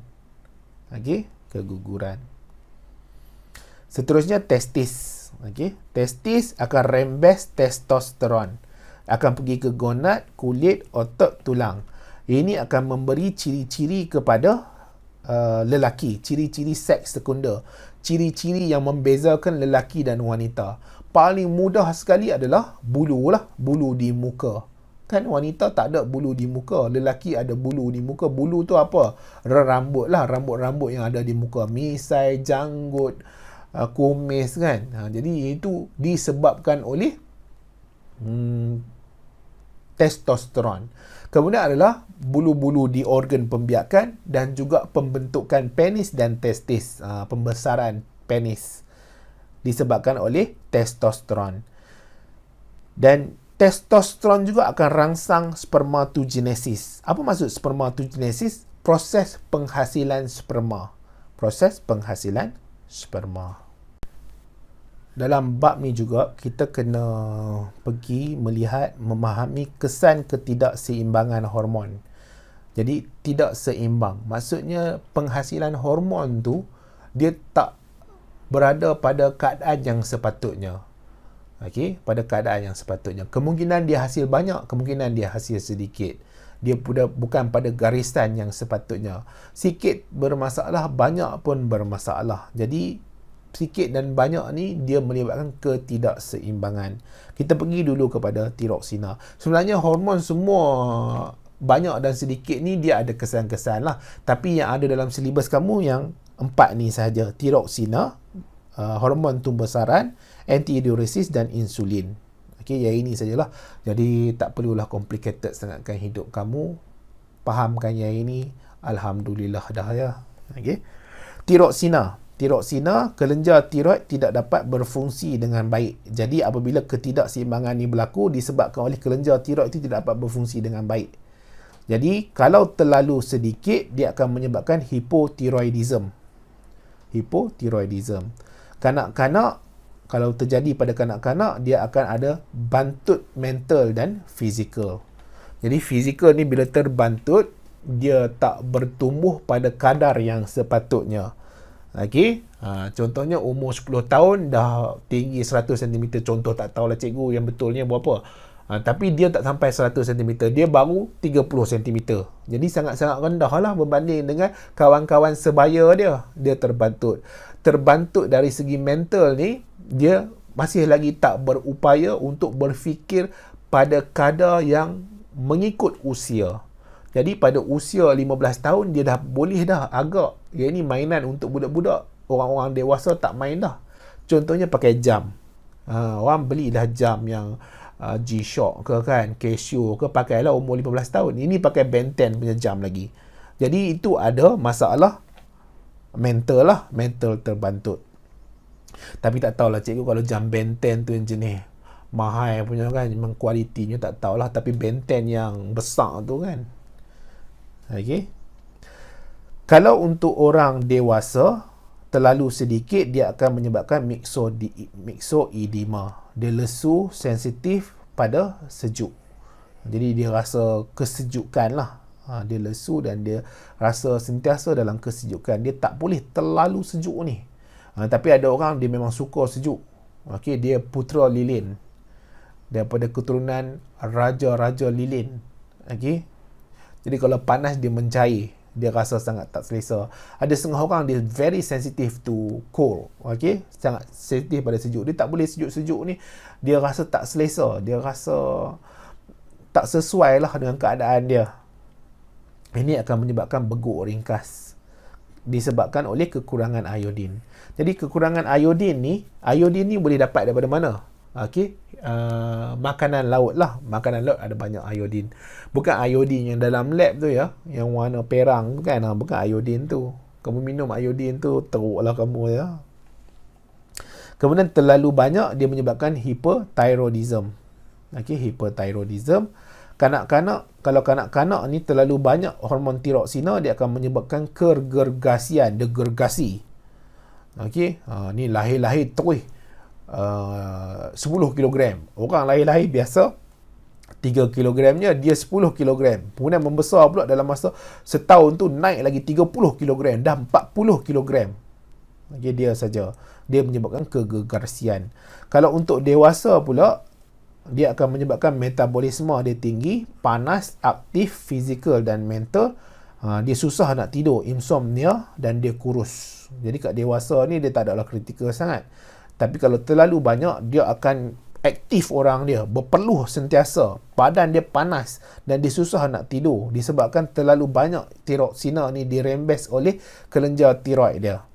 Okey, keguguran. Seterusnya testis. Okey, testis akan rembes testosteron, akan pergi ke gonad, kulit, otot, tulang. Ini akan memberi ciri-ciri kepada lelaki, ciri-ciri seks sekunder, ciri-ciri yang membezakan lelaki dan wanita. Paling mudah sekali adalah bulu lah, bulu di muka. Kan wanita tak ada bulu di muka, lelaki ada bulu di muka. Bulu tu apa? Rambut lah, rambut-rambut yang ada di muka, misai, janggut, kumis kan. Jadi itu disebabkan oleh testosteron. Kemudian adalah bulu-bulu di organ pembiakan dan juga pembentukan penis dan testis, pembesaran penis disebabkan oleh testosteron. Dan testosteron juga akan rangsang spermatogenesis. Apa maksud spermatogenesis? Proses penghasilan sperma. Proses penghasilan sperma. Dalam bab ni juga, kita kena pergi melihat, memahami kesan ketidakseimbangan hormon. Jadi, tidak seimbang. Maksudnya, penghasilan hormon tu, dia tak berada pada keadaan yang sepatutnya. Okey, pada keadaan yang sepatutnya. Kemungkinan dia hasil banyak, kemungkinan dia hasil sedikit. Dia bukan pada garisan yang sepatutnya. Sikit bermasalah, banyak pun bermasalah. Jadi, sikit dan banyak ni dia menyebabkan ketidakseimbangan. Kita pergi dulu kepada tiroksina. Sebenarnya hormon semua banyak dan sedikit ni dia ada kesan-kesan lah. Tapi yang ada dalam silibus kamu yang 4 ni sahaja. Tiroksina, hormon tumbesaran, antidiuresis dan insulin. Okey, yang ini sajalah. Jadi tak perlulah complicated sangatkan hidup kamu. Fahamkan yang ini, alhamdulillah dah ya. Okey. Tiroksina, kelenjar tiroid tidak dapat berfungsi dengan baik. Jadi apabila ketidakseimbangan ini berlaku disebabkan oleh kelenjar tiroid itu tidak dapat berfungsi dengan baik. Jadi kalau terlalu sedikit, dia akan menyebabkan hipotiroidism. Kanak-kanak, kalau terjadi pada kanak-kanak, dia akan ada bantut mental dan fizikal. Jadi fizikal ni bila terbantut, dia tak bertumbuh pada kadar yang sepatutnya. Okey, contohnya umur 10 tahun dah tinggi 100 cm. Contoh, tak tahulah cikgu yang betulnya berapa. Tapi dia tak sampai 100 cm. Dia baru 30 cm. Jadi sangat-sangat rendah lah berbanding dengan kawan-kawan sebaya dia. Dia terbantut. Terbantut dari segi mental ni, dia masih lagi tak berupaya untuk berfikir pada kadar yang mengikut usia. Jadi pada usia 15 tahun, dia dah boleh dah agak. Yang ini mainan untuk budak-budak. Orang-orang dewasa tak main dah. Contohnya pakai jam. Orang belilah jam yang G-Shock ke kan, Casio ke, pakailah umur 15 tahun. Ini pakai Ben 10 punya jam lagi. Jadi itu ada masalah mental lah. Mental terbantut. Tapi tak tahulah cikgu kalau jam Ben 10 tu yang jenis mahal punya kan, memang kualitinya tak tahulah. Tapi Ben 10 yang besar tu kan. Okey. Kalau untuk orang dewasa, terlalu sedikit dia akan menyebabkan myxoedema. Dia lesu, sensitif pada sejuk. Jadi dia rasa kesejukan lah. Dia lesu dan dia rasa sentiasa dalam kesejukan. Dia tak boleh terlalu sejuk ni. Tapi ada orang dia memang suka sejuk. Okey, dia putera lilin. Daripada keturunan raja-raja lilin. Okey. Jadi kalau panas dia mencair. Dia rasa sangat tak selesa. Ada setengah orang dia very sensitive to cold. Okey, sangat sensitif pada sejuk. Dia tak boleh sejuk-sejuk ni. Dia rasa tak selesa. Dia rasa tak sesuai lah dengan keadaan dia. Ini akan menyebabkan beguk ringkas. Disebabkan oleh kekurangan iodin. Jadi kekurangan iodin ni boleh dapat daripada mana? Okey, makanan laut lah. Makanan laut ada banyak iodin. Bukan iodin yang dalam lab tu ya, yang warna perang tu kan, bukan iodin tu. Kamu minum iodin tu, teruklah kamu ya. Kemudian terlalu banyak dia menyebabkan hyperthyroidism. Okey, hyperthyroidism. Kalau kanak-kanak ni terlalu banyak hormon tiroksina, dia akan menyebabkan kegergasian, degergasi. Okey, ni lahir-lahir terus 10 kilogram. Orang lahir-lahir biasa 3 kilogramnya, dia 10 kilogram. Kemudian membesar pula dalam masa setahun tu, naik lagi 30 kilogram, dah 40 kilogram. Okey, dia saja. Dia menyebabkan kegergasian. Kalau untuk dewasa pula, dia akan menyebabkan metabolisme dia tinggi, panas, aktif, fizikal dan mental. Dia susah nak tidur, insomnia dan dia kurus. Jadi kat dewasa ni dia tak adalah kritikal sangat. Tapi kalau terlalu banyak, dia akan aktif orang dia, berpeluh sentiasa, badan dia panas dan dia susah nak tidur disebabkan terlalu banyak tiroksina ni dirembes oleh kelenjar tiroid dia.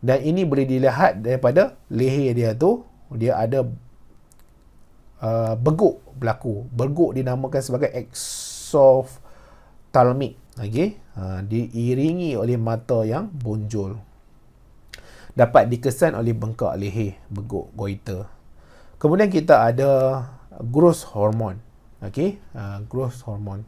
Dan ini boleh dilihat daripada leher dia tu, dia ada beguk berlaku. Beguk dinamakan sebagai exophthalmic. Okey, diiringi oleh mata yang bonjol. Dapat dikesan oleh bengkak leher, beguk, goiter. Kemudian kita ada growth hormone. Okey, growth hormone.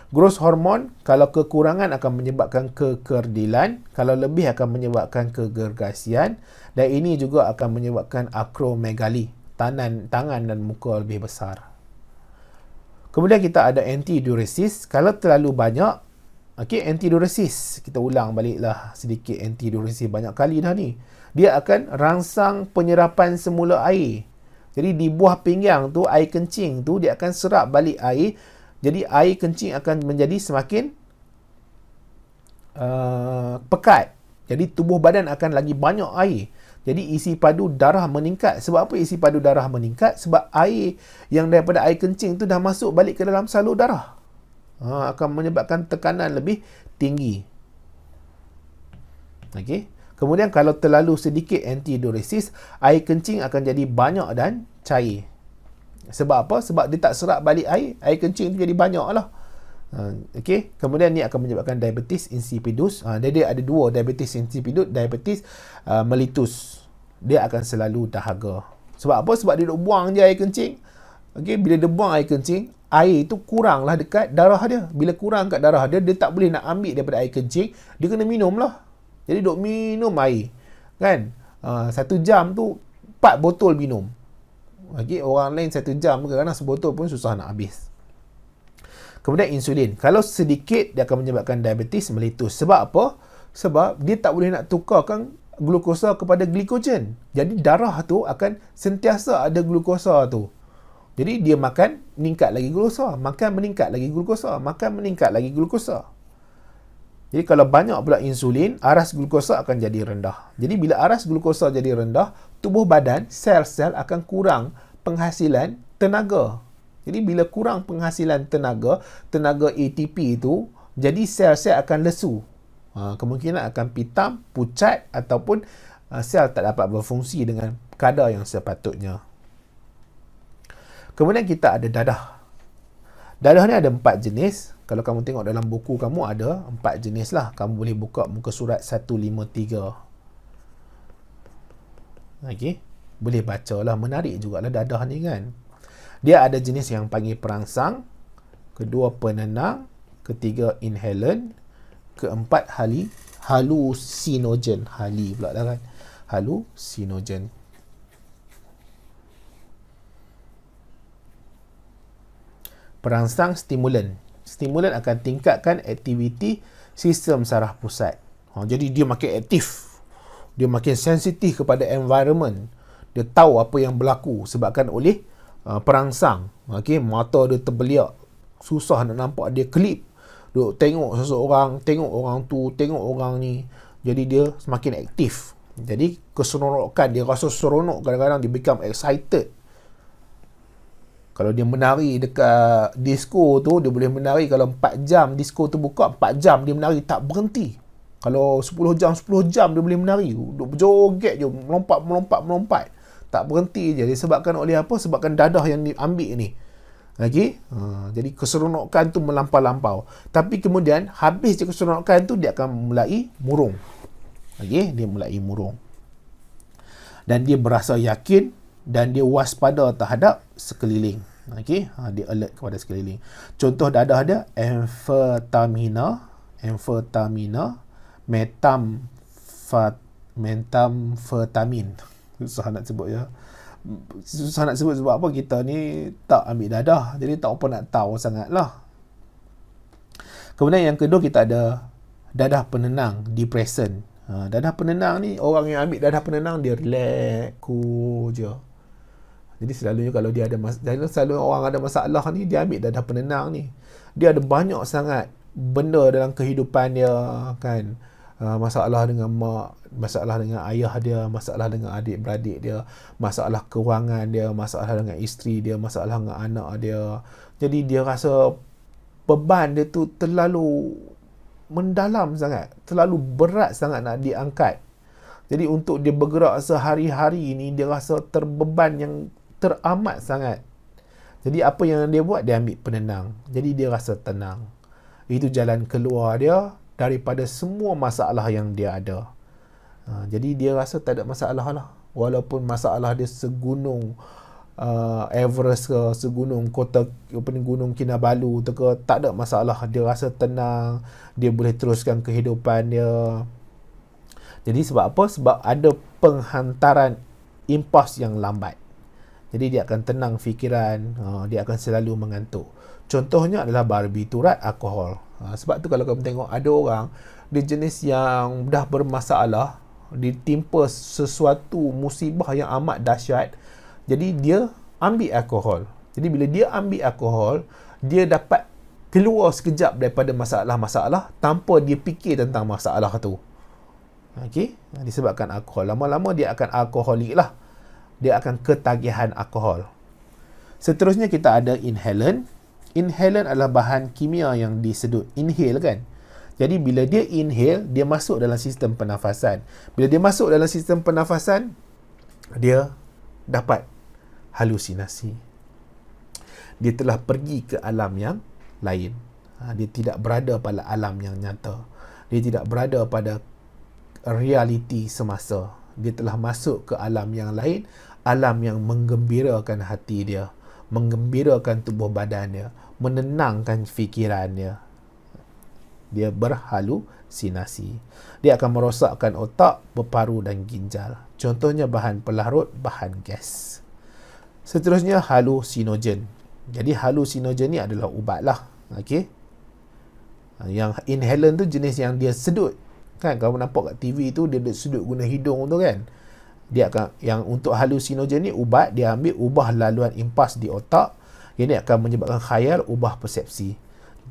Growth hormone kalau kekurangan akan menyebabkan kekerdilan, kalau lebih akan menyebabkan kegergasian, dan ini juga akan menyebabkan acromegaly, tangan dan muka lebih besar. Kemudian kita ada antidiuresis. Kalau terlalu banyak, okey, antidiuresis, kita ulang baliklah sedikit antidiuresis, banyak kali dah ni. Dia akan rangsang penyerapan semula air. Jadi di buah pinggang tu, air kencing tu dia akan serap balik air. Jadi air kencing akan menjadi semakin pekat. Jadi tubuh badan akan lagi banyak air. Jadi isi padu darah meningkat. Sebab apa isi padu darah meningkat? Sebab air yang daripada air kencing tu dah masuk balik ke dalam salur darah. Akan menyebabkan tekanan lebih tinggi. Okey. Kemudian kalau terlalu sedikit antidiuresis, air kencing akan jadi banyak dan cair. Sebab apa? Sebab dia tak serap balik air kencing tu jadi banyak lah. Okey. Kemudian ni akan menyebabkan diabetes insipidus. Dia ada dua, diabetes insipidus, diabetes mellitus. Dia akan selalu dahaga. Sebab apa? Sebab dia duk buang je air kencing. Okey, bila dia buang air kencing, air tu kuranglah dekat darah dia. Bila kurang kat darah dia, dia tak boleh nak ambil daripada air kencing, dia kena minum lah. Jadi duk minum air. Kan? 1 jam tu 4 botol minum. Okey, orang lain 1 jam kadang-kadang sebotol pun susah nak habis. Kemudian insulin. Kalau sedikit, dia akan menyebabkan diabetes mellitus. Sebab apa? Sebab dia tak boleh nak tukarkan glukosa kepada glikogen. Jadi darah tu akan sentiasa ada glukosa tu. Jadi dia makan, meningkat lagi glukosa. Makan, meningkat lagi glukosa. Makan, meningkat lagi glukosa. Jadi kalau banyak pula insulin, aras glukosa akan jadi rendah. Jadi bila aras glukosa jadi rendah, tubuh badan, sel-sel akan kurang penghasilan tenaga. Jadi bila kurang penghasilan tenaga ATP itu, jadi sel-sel akan lesu. Kemungkinan akan pitam, pucat ataupun sel tak dapat berfungsi dengan kadar yang sepatutnya. Kemudian kita ada dadah. Dadah ni ada 4 jenis. Kalau kamu tengok dalam buku kamu ada 4 jenis lah. Kamu boleh buka muka surat 153. Okey. Boleh baca lah. Menarik jugalah dadah ni kan. Dia ada jenis yang panggil perangsang. Kedua penenang. Ketiga inhalant. Keempat halusinogen. Hali pula dah kan. Halusinogen. Perangsang stimulan. Stimulan akan tingkatkan aktiviti sistem saraf pusat. Jadi dia makin aktif. Dia makin sensitif kepada environment. Dia tahu apa yang berlaku sebabkan oleh perangsang. Mata dia terbeliak. Susah nak nampak dia kelip. Duk tengok seseorang, tengok orang tu, tengok orang ni. Jadi dia semakin aktif. Jadi keseronokan, dia rasa seronok, kadang-kadang dia become excited. Kalau dia menari dekat disco tu, dia boleh menari kalau 4 jam disco tu buka, 4 jam dia menari tak berhenti. Kalau 10 jam dia boleh menari. Duk berjoget je, melompat. Tak berhenti je. Disebabkan oleh apa? Sebabkan dadah yang diambil ni. Jadi keseronokan tu melampau-lampau. Tapi kemudian, habis je keseronokan tu, dia akan mulai murung. Dia mulai murung. Dan dia berasa yakin dan dia waspada terhadap sekeliling. Dia alert kepada sekeliling. Contoh dadah dia, metamfetamin. Susah nak sebut sebab apa, kita ni tak ambil dadah, jadi tak apa nak tahu sangat lah. Kemudian yang kedua, kita ada dadah penenang, depressant. Dadah penenang ni, orang yang ambil dadah penenang, dia relax, cool je. Jadi selalunya kalau dia ada selalu orang ada masalah ni, dia ambil dadah penenang ni. Dia ada banyak sangat benda dalam kehidupan dia, kan. Masalah dengan mak, masalah dengan ayah dia, masalah dengan adik-beradik dia, masalah kewangan dia, masalah dengan isteri dia, masalah dengan anak dia. Jadi dia rasa beban dia tu terlalu mendalam sangat, terlalu berat sangat nak diangkat. Jadi untuk dia bergerak sehari-hari ni, dia rasa terbeban yang teramat sangat. Jadi apa yang dia buat? Dia ambil penenang. Jadi dia rasa tenang. Itu jalan keluar dia daripada semua masalah yang dia ada. Jadi dia rasa tak ada masalah lah. Walaupun masalah dia segunung Everest ke, segunung Gunung Kinabalu tu ke, tak ada masalah. Dia rasa tenang. Dia boleh teruskan kehidupan dia. Jadi sebab apa? Sebab ada penghantaran impuls yang lambat. Jadi dia akan tenang fikiran, dia akan selalu mengantuk. Contohnya adalah barbiturat alkohol. Sebab tu kalau kamu tengok ada orang, dia jenis yang dah bermasalah, ditimpa sesuatu musibah yang amat dahsyat, jadi dia ambil alkohol. Jadi bila dia ambil alkohol, dia dapat keluar sekejap daripada masalah-masalah tanpa dia fikir tentang masalah tu. Disebabkan alkohol. Lama-lama dia akan alkoholik lah. Dia akan ketagihan alkohol. Seterusnya kita ada inhalant. Inhalant adalah bahan kimia yang disedut. Inhale kan. Jadi bila dia inhale, dia masuk dalam sistem pernafasan. Bila dia masuk dalam sistem pernafasan, dia dapat halusinasi. Dia telah pergi ke alam yang lain. Dia tidak berada pada alam yang nyata. Dia tidak berada pada realiti semasa. Dia telah masuk ke alam yang lain, alam yang menggembirakan hati dia, menggembirakan tubuh badan dia, menenangkan fikiran dia. Dia berhalusinasi. Dia akan merosakkan otak, berparu dan ginjal. Contohnya bahan pelarut, bahan gas. Seterusnya halusinogen. Jadi halusinogen ni adalah ubat lah. Yang inhalant tu jenis yang dia sedut. Kan kamu nampak kat TV tu, dia sedut guna hidung tu kan. Dia akan, yang untuk halusinogen ni ubat, dia ambil ubah laluan impuls di otak. Ini akan menyebabkan khayal, ubah persepsi.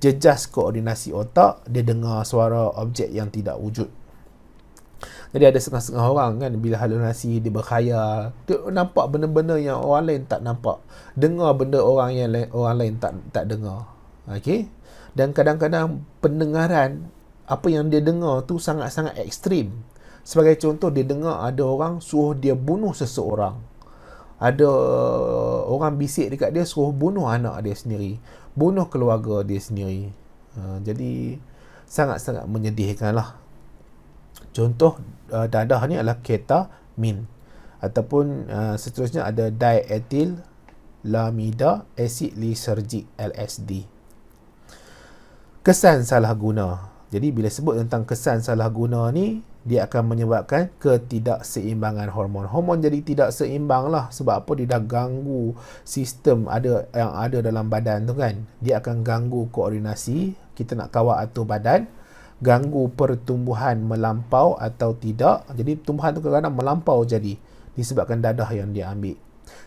Jejas koordinasi otak, dia dengar suara objek yang tidak wujud. Jadi ada setengah-setengah orang kan, bila halusinasi dia berkhayal, dia nampak benda-benda yang orang lain tak nampak, dengar benda orang lain tak dengar. Dan kadang-kadang pendengaran apa yang dia dengar tu sangat-sangat ekstrim. Sebagai contoh, dia dengar ada orang suruh dia bunuh seseorang. Ada orang bisik dekat dia suruh bunuh anak dia sendiri, bunuh keluarga dia sendiri. Jadi sangat-sangat menyedihkan lah. Contoh dadah ni adalah ketamin. Ataupun seterusnya ada diethyl lamida acid lysergic LSD. Kesan salah guna. Jadi bila sebut tentang kesan salah guna ni, dia akan menyebabkan ketidakseimbangan hormon. Hormon jadi tidak seimbang lah. Sebab apa? Dia dah ganggu sistem yang ada dalam badan tu kan. Dia akan ganggu koordinasi. Kita nak kawal atur badan. Ganggu pertumbuhan melampau atau tidak. Jadi tumbuhan tu kadang-kadang melampau jadi. Disebabkan dadah yang dia ambil.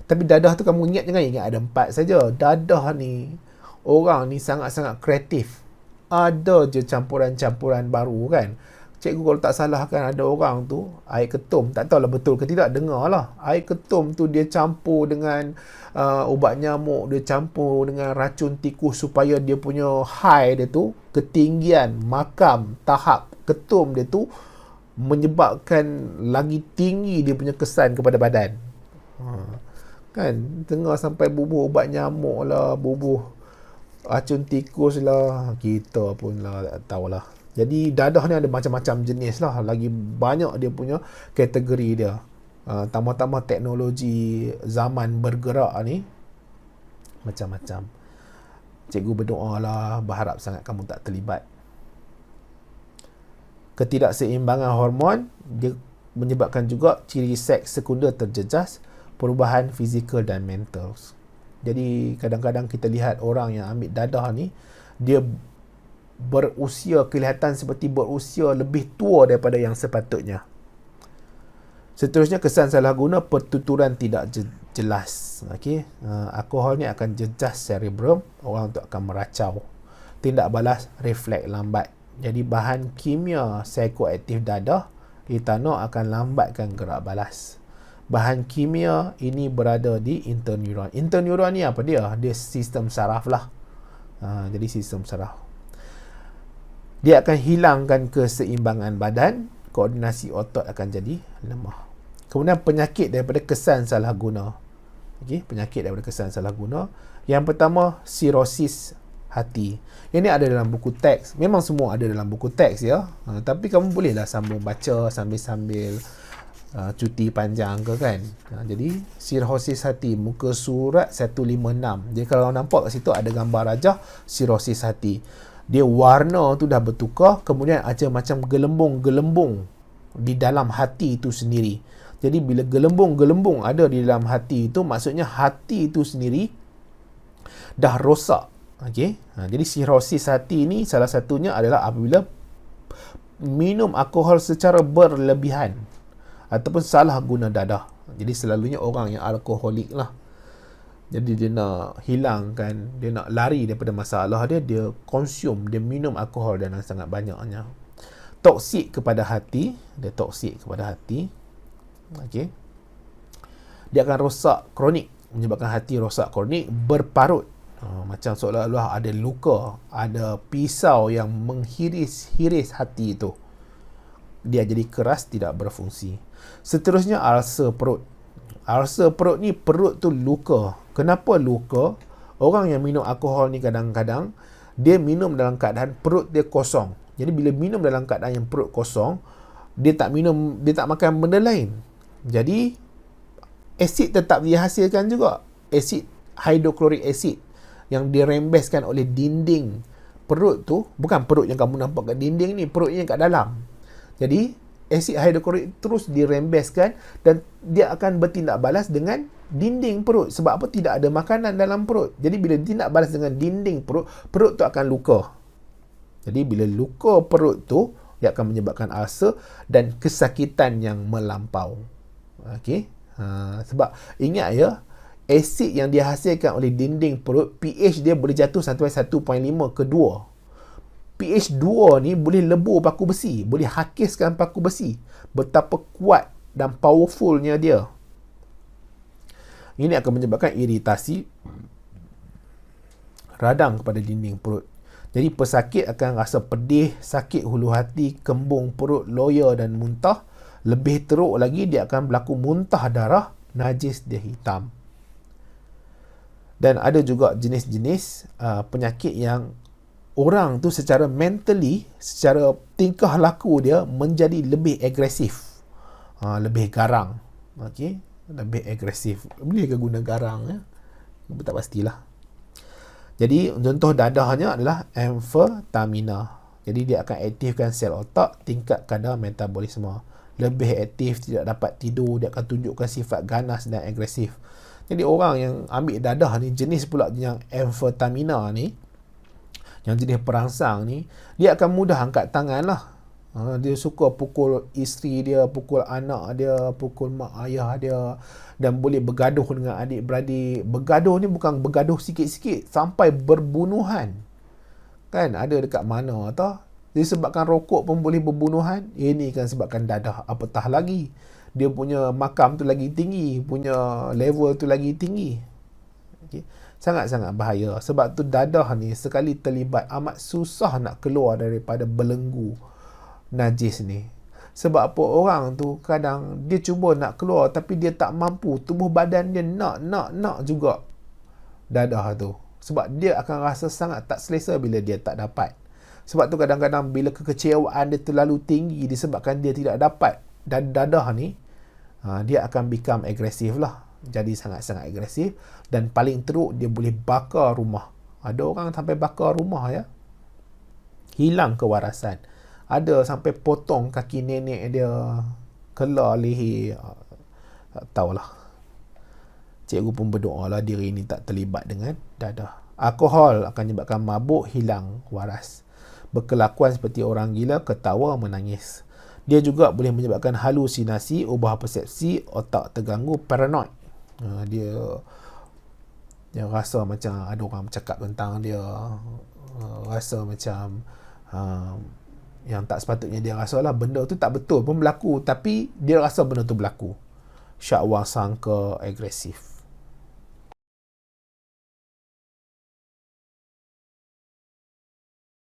Tapi dadah tu kamu ingat jangan ingat ada 4 saja. Dadah ni, orang ni sangat-sangat kreatif. Ada je campuran-campuran baru kan. Cikgu kalau tak salah kan ada orang tu air ketum, tak tahulah betul ke tidak, dengar lah air ketum tu dia campur dengan ubat nyamuk, dia campur dengan racun tikus supaya dia punya high dia tu, ketinggian makam tahap ketum dia tu menyebabkan lagi tinggi dia punya kesan kepada badan. Kan tengah sampai bubuh ubat nyamuk lah, bubuh racun tikus lah, kita pun lah tak tahulah. Jadi dadah ni ada macam-macam jenis lah. Lagi banyak dia punya kategori dia. Tambah-tambah teknologi zaman bergerak ni, macam-macam. Cikgu berdoa lah, berharap sangat kamu tak terlibat. Ketidakseimbangan hormon, dia menyebabkan juga ciri seks sekunder terjejas, perubahan fizikal dan mental. Jadi kadang-kadang kita lihat orang yang ambil dadah ni, dia berusia, kelihatan seperti berusia lebih tua daripada yang sepatutnya. Seterusnya, kesan salah guna, pertuturan tidak jelas. Okey, alkohol ni akan jejas cerebrum, orang tu akan meracau. Tindak balas refleks lambat. Jadi bahan kimia psikoaktif dadah, etanol, akan lambatkan gerak balas. Bahan kimia ini berada di interneuron. Interneuron ni apa dia? Dia sistem saraf lah. Jadi sistem saraf. Dia akan hilangkan keseimbangan badan, koordinasi otot akan jadi lemah. Kemudian penyakit daripada kesan salah guna. Okey, penyakit daripada kesan salah guna. Yang pertama, sirosis hati. Yang ni ada dalam buku teks. Memang semua ada dalam buku teks ya. Tapi kamu bolehlah sambung baca sambil-sambil cuti panjang ke kan. Jadi sirosis hati, muka surat 156. Jadi kalau nampak kat situ ada gambar rajah sirosis hati. Dia warna tu dah bertukar, kemudian ada macam gelembung-gelembung di dalam hati itu sendiri. Jadi bila gelembung-gelembung ada di dalam hati itu, maksudnya hati itu sendiri dah rosak. Okey. Jadi sirosis hati ni salah satunya adalah apabila minum alkohol secara berlebihan ataupun salah guna dadah. Jadi selalunya orang yang alkoholik lah. Jadi dia nak hilangkan, dia nak lari daripada masalah dia, dia consume, dia minum alkohol dan sangat banyaknya. Toksik kepada hati, dia toksik kepada hati. Okey. Dia akan rosak kronik, menyebabkan hati rosak kronik, berparut. Macam seolah-olah ada luka, ada pisau yang menghiris-hiris hati itu. Dia jadi keras, tidak berfungsi. Seterusnya, ulcer perut. Ulcer perut ni, perut tu luka. Kenapa luka? Orang yang minum alkohol ni kadang-kadang dia minum dalam keadaan perut dia kosong. Jadi bila minum dalam keadaan yang perut kosong, dia tak minum, dia tak makan benda lain. Jadi asid tetap dihasilkan juga. Asid hidroklorik asid yang dirembeskan oleh dinding perut tu, bukan perut yang kamu nampak kat dinding ni, perut yang kat dalam. Jadi asid hidroklorik terus dirembeskan dan dia akan bertindak balas dengan dinding perut. Sebab apa? Tidak ada makanan dalam perut. Jadi bila tindak balas dengan dinding perut, perut tu akan luka. Jadi bila luka perut tu, dia akan menyebabkan ulcer dan kesakitan yang melampau. Okey. Sebab ingat ya, asid yang dihasilkan oleh dinding perut, pH dia boleh jatuh sampai 1.5 ke 2. pH 2 ni boleh lebur paku besi, boleh hakiskan paku besi. Betapa kuat dan powerfulnya dia. Ini akan menyebabkan iritasi, radang kepada dinding perut. Jadi pesakit akan rasa pedih, sakit hulu hati, kembung perut, loya dan muntah. Lebih teruk lagi, dia akan berlaku muntah darah, najis dia hitam. Dan ada juga jenis-jenis penyakit yang orang tu secara mentally, secara tingkah laku dia menjadi lebih agresif, lebih garang. Okey, lebih agresif. Boleh ke guna garang ya? Tak pastilah. Jadi contoh dadahnya adalah amfetamina. Jadi dia akan aktifkan sel otak, tingkat kadar metabolisme. Lebih aktif, tidak dapat tidur, dia akan tunjukkan sifat ganas dan agresif. Jadi orang yang ambil dadah ni, jenis pula yang amfetamina ni, yang jenis perangsang ni, dia akan mudah angkat tangan lah. Dia suka pukul isteri dia, pukul anak dia, pukul mak ayah dia, dan boleh bergaduh dengan adik-beradik. Bergaduh ni bukan bergaduh sikit-sikit, sampai berbunuhan. Kan ada dekat mana tau. Disebabkan rokok pun boleh berbunuhan. Ini kan sebabkan dadah. Apatah lagi, dia punya makam tu lagi tinggi, punya level tu lagi tinggi. Okay. Sangat-sangat bahaya. Sebab tu dadah ni sekali terlibat amat susah nak keluar daripada belenggu najis ni. Sebab apa, orang tu kadang dia cuba nak keluar tapi dia tak mampu. Tubuh badan dia nak juga dadah tu. Sebab dia akan rasa sangat tak selesa bila dia tak dapat. Sebab tu kadang-kadang bila kekecewaan dia terlalu tinggi disebabkan dia tidak dapat, dan dadah ni dia akan become agresif lah. Jadi sangat-sangat agresif. Dan paling teruk, dia boleh bakar rumah. Ada orang sampai bakar rumah ya. Hilang kewarasan. Ada sampai potong kaki nenek dia, kelar leher. Tak tahulah. Cikgu pun berdoa lah diri ni tak terlibat dengan dadah. Alkohol akan menyebabkan mabuk, hilang waras. Berkelakuan seperti orang gila, ketawa, menangis. Dia juga boleh menyebabkan halusinasi, ubah persepsi, otak terganggu, paranoid. Dia rasa macam ada orang bercakap tentang dia, rasa macam yang tak sepatutnya dia rasa lah. Benda tu tak betul pun berlaku, tapi dia rasa benda tu berlaku. Syakwa sangka agresif.